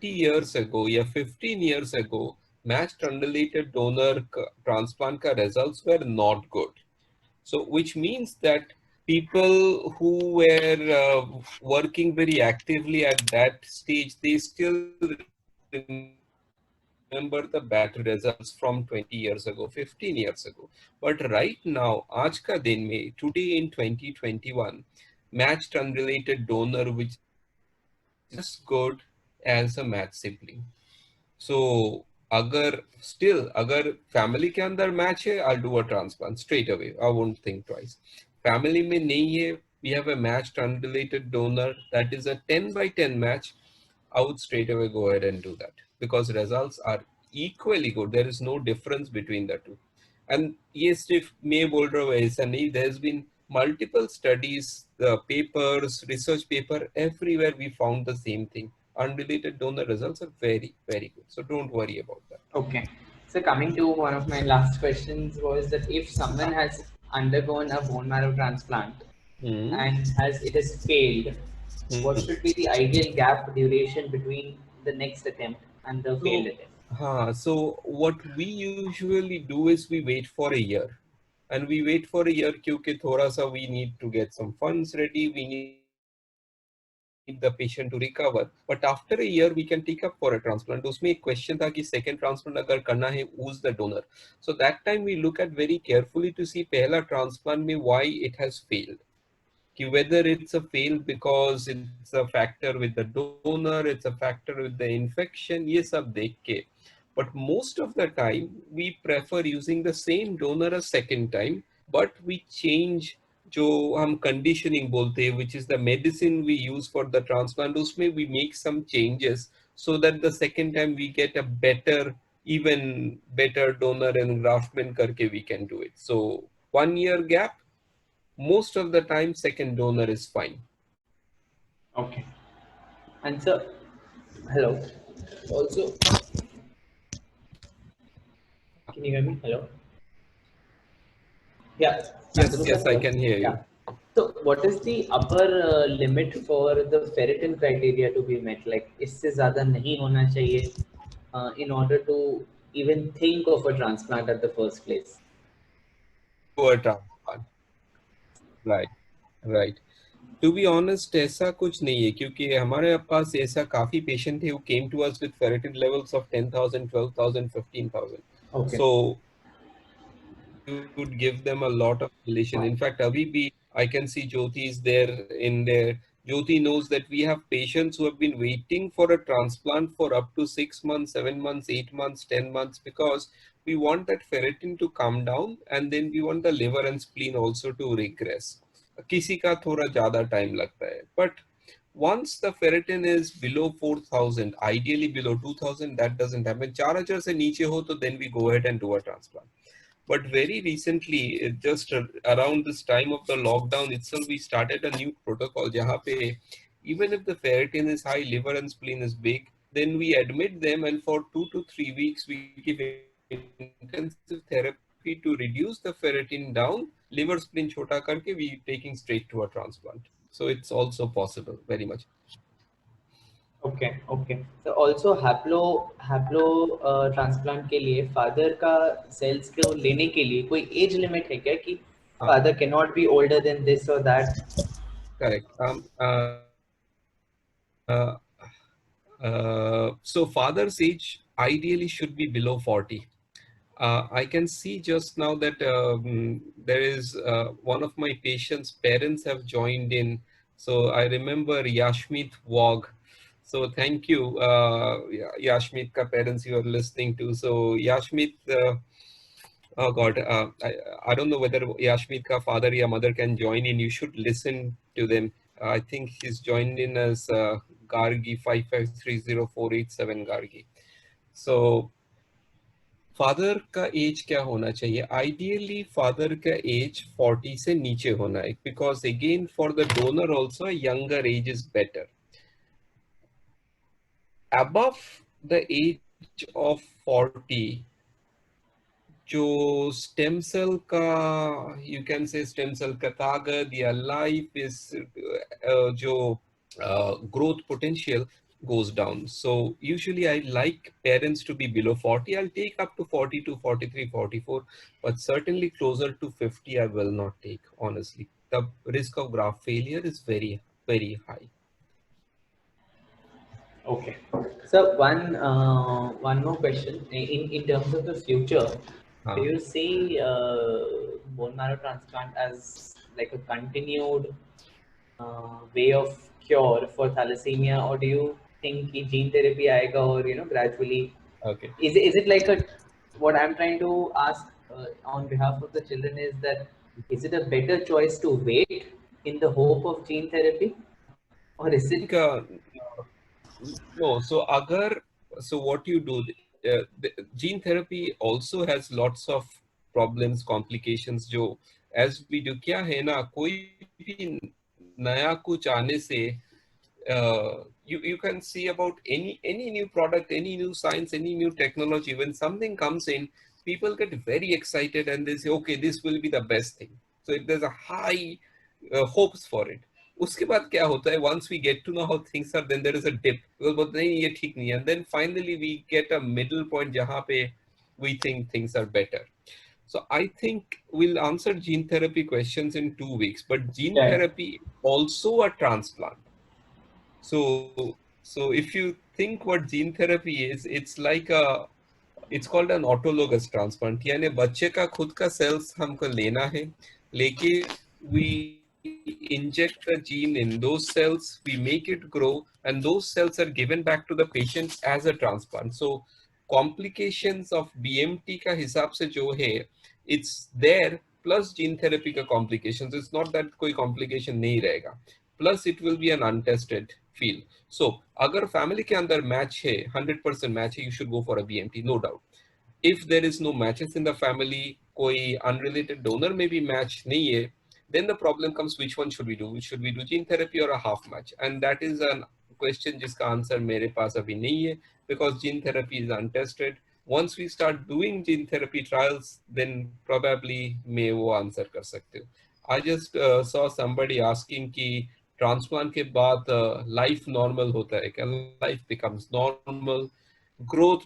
years ago, yeah, 15 years ago, matched unrelated donor transplant ka results were not good. So, which means that people who were working very actively at that stage, they still remember the bad results from 20 years ago, 15 years ago. But right now, आज का दिन में, today in 2021, matched unrelated donor which is as good as a matched sibling. So अगर family के अंदर match है, I'll do a transplant straight away. I won't think twice. Family में नहीं है, we have a matched unrelated donor, that is a 10 by 10 match, I would straight away go ahead and do that because results are equally good. There is no difference between the two. And yes, if मैं बोल रहा हूँ ऐसा नहीं, there's been multiple studies, the papers, research paper, everywhere we found the same thing. Unrelated donor results are very, very good. So don't worry about that. Okay. So coming to one of my last questions was that if someone has undergone a bone marrow transplant and it has failed, what should be the ideal gap duration between the next attempt and the failed attempt? So what we usually do is we wait for a year. And we wait for a year क्योंकि थोड़ा सा we need to get some funds ready, we need the patient to recover. But after a year we can take up for a transplant. उसमें एक question था कि second transplant अगर करना है, who's the donor? So that time we look at very carefully to see पहला transplant में why it has failed. Whether it's a fail because it's a factor with the donor, it's a factor with the infection, ये सब देख के. But most of the time, we prefer using the same donor a second time, but we change जो हम conditioning बोलते हैं, which is the medicine we use for the transplant, उसमें we make some changes so that the second time we get a even better donor and graftment करके we can do it. So 1 year gap, most of the time second donor is fine. Okay. And so, hello. Also, can you hear me? Hello. Yeah. Yes, I can hear you. Yeah. So, what is the upper limit for the ferritin criteria to be met? Like, इससे ज़्यादा नहीं होना चाहिए in order to even think of a transplant at the first place. Do a transplant. Right. To be honest, ऐसा कुछ नहीं है क्योंकि हमारे पास ऐसा काफी patient थे who came to us with ferritin levels of 10,000, 12,000, 15,000. Okay. So we would give them a lot of relation. In fact, Abhi bhi, I can see Jyoti is there in there. Jyoti knows that we have patients who have been waiting for a transplant for up to 6 months, 7 months, 8 months, 10 months because we want that ferritin to come down and then we want the liver and spleen also to regress. किसी का थोड़ा ज़्यादा time लगता है. But once the ferritin is below 4,000, ideally below 2,000, that doesn't happen. 4,000 से नीचे हो तो then we go ahead and do a transplant. But very recently, just around this time of the lockdown itself, we started a new protocol जहाँ पे even if the ferritin is high, liver and spleen is big, then we admit them and for 2 to 3 weeks we give intensive therapy to reduce the ferritin down, liver spleen छोटा करके we taking straight to a transplant. So it's also possible, very much. Okay. So also haplo transplant के लिए father का cells को लेने के लिए कोई age limit है क्या कि father cannot be older than this or that? Correct. So father's age ideally should be below 40. I can see just now that there is one of my patients' parents have joined in. So I remember Yashmeet Wog. So thank you, Yashmeet ka parents you are listening to. So Yashmeet, oh God, I don't know whether Yashmeet ka father or mother can join in. You should listen to them. I think he's joined in as Gargi 553048 Gargi. So father का as क्या होना चाहिए? Ideally father का as 40 से नीचे होना है because again for the donor also younger age is better. Above the age of 40 जो स्टेम सेल का you can say stem cell का ताकत या लाइफ इज जो growth potential goes down. So usually I like parents to be below 40. I'll take up to 42, 43, 44, but certainly closer to 50 I will not take, honestly. The risk of graft failure is very, very high. Okay. So one more question. In terms of the future, do you see bone marrow transplant as like a continued way of cure for thalassemia, or do you think कि gene therapy आएगा और gradually Okay. Is it like a, what I'm trying to ask on behalf of the children is that, is it a better choice to wait in the hope of gene therapy, or is it? No, so so what you do, gene therapy also has lots of problems, complications. जो as we do क्या है ना, कोई भी नया कुछ आने से you can see about any new product, any new science, any new technology. When something comes in, people get very excited and they say, okay, this will be the best thing. So if there's a high hopes for it. उसके बाद क्या होता है, once we get to know how things are, then there is a dip. because बोलते नहीं ये ठीक नहीं है, and then finally we get a middle point जहाँ पे we think things are better. So I think we'll answer gene therapy questions in 2 weeks, but gene therapy also a transplant. So if you think what gene therapy is, it's called an autologous transplant. यानी बच्चे का खुद का cells हमको लेना है, लेके we inject the gene in those cells, we make it grow, and those cells are given back to the patient as a transplant. So complications of BMT का हिसाब से जो है, it's there plus gene therapy का complications. It's not that कोई complication नहीं रहेगा. Plus it will be an untested field. So अगर family के अंदर match है, 100% match है, you should go for a BMT, no doubt. If there is no matches in the family, कोई unrelated donor में भी match नहीं है, then the problem comes, which one should we do? Should we do gene therapy or a half match? And that is a question जिसका answer मेरे पास अभी नहीं है, because gene therapy is untested. Once we start doing gene therapy trials, then probably मैं वो answer कर सकते हो. I just saw somebody asking कि transplant के बाद life normal होता है क्या? Life becomes normal, growth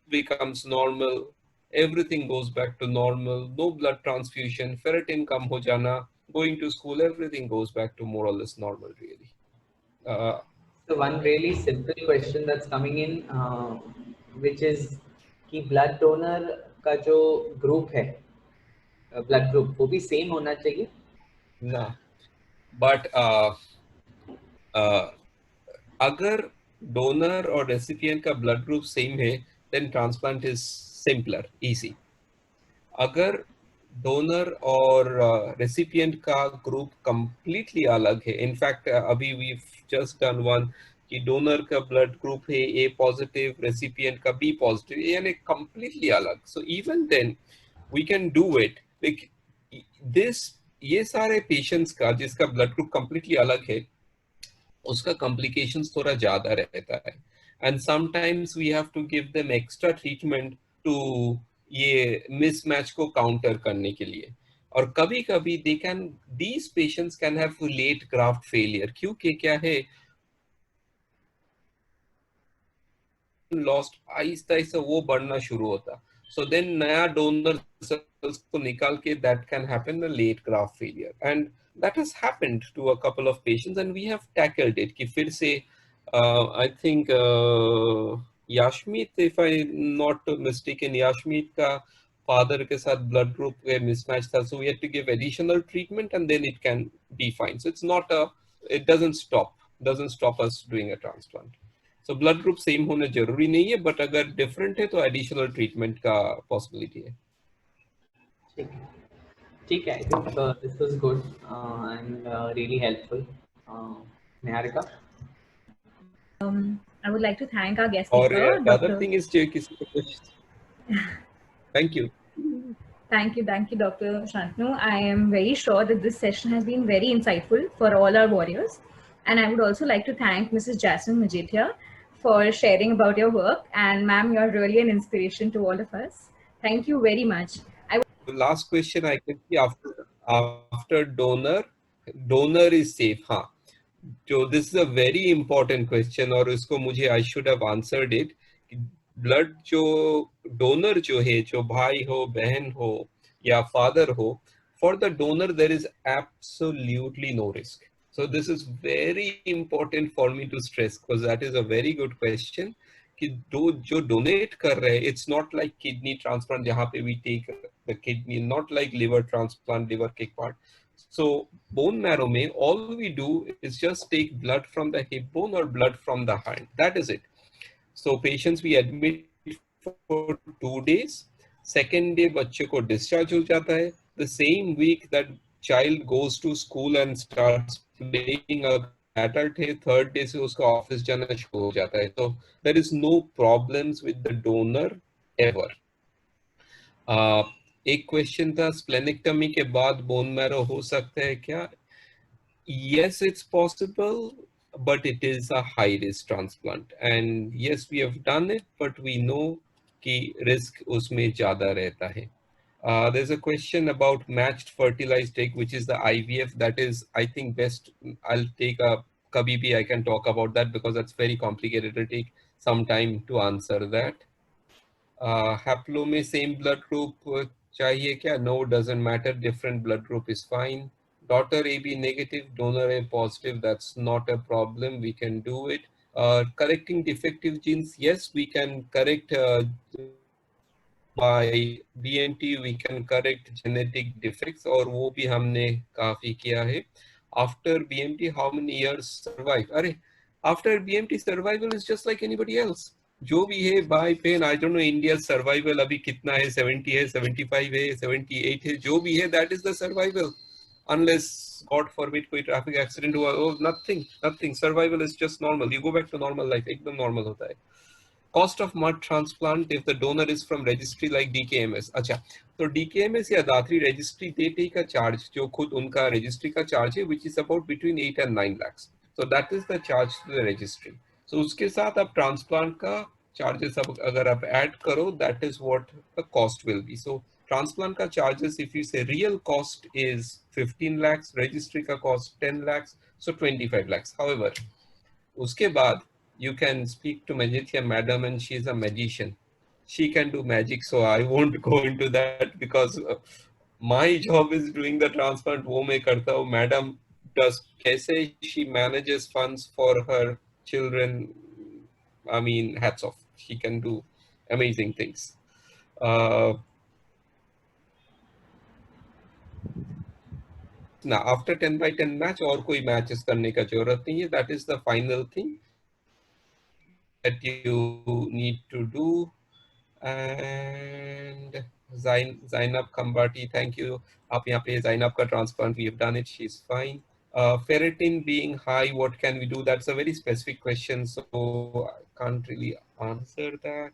becomes normal, everything goes back to normal, no blood transfusion, ferritin कम हो जाना, going to school, everything goes back to more or less normal really. So one really simple question that's coming in, which is कि blood donor का जो group है, blood group वो भी same होना चाहिए? ना, but अगर donor और recipient का blood group same है, then transplant is simpler, easy. अगर डोनर और रेसिपिएंट का ग्रुप कंप्लीटली अलग है, इनफैक्ट अभी वी जस्ट डन वन कि डोनर का ब्लड ग्रुप है ए पॉजिटिव, रेसिपिएंट का बी पॉजिटिव, यानी कंप्लीटली अलग. So even then we can do it. This ये सारे पेशेंट्स का जिसका ब्लड ग्रुप कंप्लीटली अलग है, उसका कॉम्प्लिकेशंस थोड़ा ज्यादा रहता है, and sometimes we have to give them extra treatment to ये मिसमैच को काउंटर करने के लिए. और कभी कभी these patients can have late graft failure, क्योंकि क्या है, lost आहिस्ता आहिस्ता वो बढ़ना शुरू होता. So then नया donor cells को निकाल के that can happen a late graft failure, and that has happened to a couple of patients and we have tackled it. कि फिर से I think Yashmeet, if I'm not mistaken, Yashmeet का father के साथ blood group के mismatch था, so we had to give additional treatment and then it can be fine. So it's not it doesn't stop us doing a transplant. So blood group same होना जरूरी नहीं है, but अगर different है तो additional treatment का possibility है. ठीक है. I think this was good and really helpful. Niharika? I would like to thank our guest और speaker, the other Dr. thing is किसी को कुछ. Thank you. Thank you, Dr. Shantanu. I am very sure that this session has been very insightful for all our warriors. And I would also like to thank Mrs. Jasmine Majetia for sharing about your work. And ma'am, you're really an inspiration to all of us. Thank you very much. The last question I can see after donor is safe. हाँ, so this is a very important question और इसको मुझे I should have answered it. Blood जो donor जो है, जो भाई हो, बहन हो या फादर हो, for the donor there is absolutely no risk. So this is very important for me to stress because that is a very good question. कि जो डोनेट कर रहे हैं, it's not like kidney transplant जहाँ पे we take the kidney, not like liver transplant, liver kick part. So bone marrow में all we do is just take blood from the hip bone or blood from the hand. That is it. So patients we admit for 2 days. Second day बच्चे को discharge हो जाता है. The same week that child goes to school and starts playing, अगर adult है, third day से उसका office जाना शुरू हो जाता है. So there is no problems with the donor ever. एक क्वेश्चन था स्प्लेनेक्टमी के बाद बोन मैरो हो सकता है क्या? Yes, it's possible, but it is a high risk transplant, and yes, we have done it, but we know कि risk उसमें ज़्यादा रहता है. There's a question about matched fertilized egg, which is the IVF. That is, I think, best. I'll take a kabhi bhi I can talk about that because that's very complicated. It'll take some time to answer that. Haplo में same blood group चाहिए क्या? No, doesn't matter, different blood group is fine. Daughter AB negative, donor A positive, that's not a problem, we can do it. Correcting defective genes, yes, we can correct by BMT, we can correct genetic defects, और वो भी हमने काफी किया है. After BMT, how many years survive? अरे, after BMT, survival is just like anybody else. जो भी है बाय पेन, I don't know India survival अभी कितना है, 70 है, 75 है, 78 है, जो भी है that is the survival. Unless God forbid कोई ट्रैफिक एक्सीडेंट हुआ, nothing, survival is just normal, you go back to normal life, एकदम नॉर्मल होता है. Cost of mud transplant if the donor is from registry like DKMS. अच्छा, तो DKMS या दात्री registry, they take a charge, जो खुद उनका registry का charge है, which is about between 8 and 9 lakhs. So that is the charge to the registry. So उसके साथ आप transplant का charges अगर आप add करो, that is what the cost will be. So transplant का charges, if you say real cost is 15 lakhs, registry का cost 10 lakhs, so 25 lakhs. However, उसके बाद you can speak to Majithya madam and she is a magician. She can do magic, so I won't go into that because my job is doing the transplant. वो मैं करता हूँ. Madam does कैसे she manages funds for her children. I mean, hats off. She can do amazing things. Now after 10 by 10 match और कोई matches करने का जरूरत नहीं है. That is the final thing that you need to do. And Zainab Kambati, thank you. आप यहाँ पे Zainab का transplant, we have done it, she's fine. Ferritin being high, what can we do? That's a very specific question, so I can't really answer that.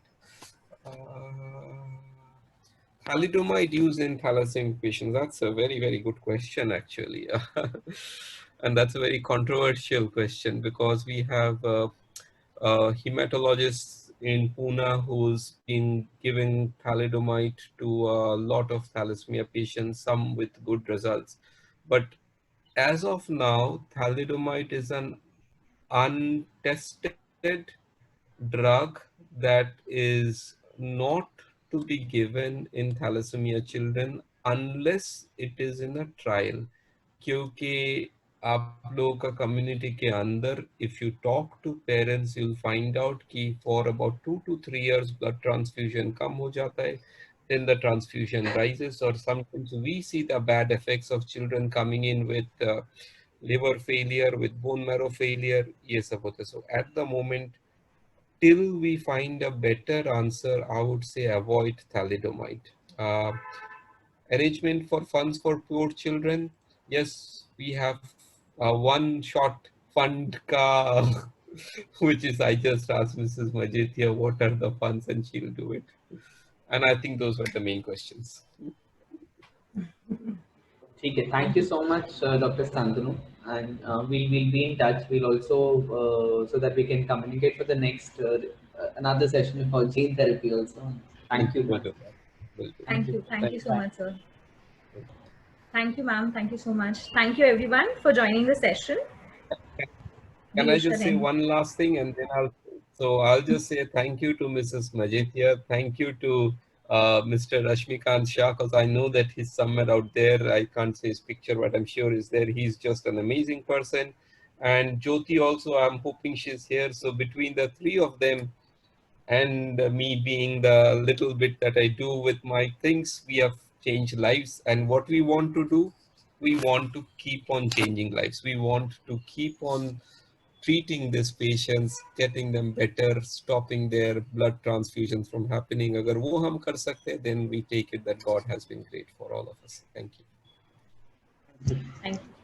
Thalidomide used in thalassemia patients, that's a very, very good question actually. And that's a very controversial question because we have hematologist in Pune who's been giving thalidomide to a lot of thalassemia patients, some with good results. But as of now, thalidomide is an untested drug that is not to be given in thalassemia children unless it is in a trial. क्योंकि आप लोगों का community के अंदर, if you talk to parents, you'll find out कि for about 2 to 3 years blood transfusion कम हो जाता है, then the transfusion rises, or sometimes we see the bad effects of children coming in with liver failure, with bone marrow failure, ये सब होता है. So at the moment, till we find a better answer, I would say avoid thalidomide. Arrangement for funds for poor children. Yes, we have one shot fund ka which is, I just asked Mrs. Majithia what are the funds and she'll do it. And I think those were the main questions. Okay, thank you so much, Dr. Shantanu, and we'll be in touch. We'll also so that we can communicate for the next another session for gene therapy also. Thank you. We'll do that. We'll do that. Thank you so much, sir. Thank you, ma'am. Thank you so much. Thank you, everyone, for joining the session. Can I just say one last thing, and then I'll just say thank you to Mrs. Majithia. Thank you to Mr. Rashmikant Shah, because I know that he's somewhere out there. I can't say his picture, but I'm sure he's there. He's just an amazing person. And Jyoti also, I'm hoping she's here. So between the three of them and me being the little bit that I do with my things, we have changed lives. And what we want to do, we want to keep on changing lives. We want to keep on treating these patients, getting them better, stopping their blood transfusions from happening. Agar wo hum kar sakte, then we take it that God has been great for all of us. Thank you. Thank you.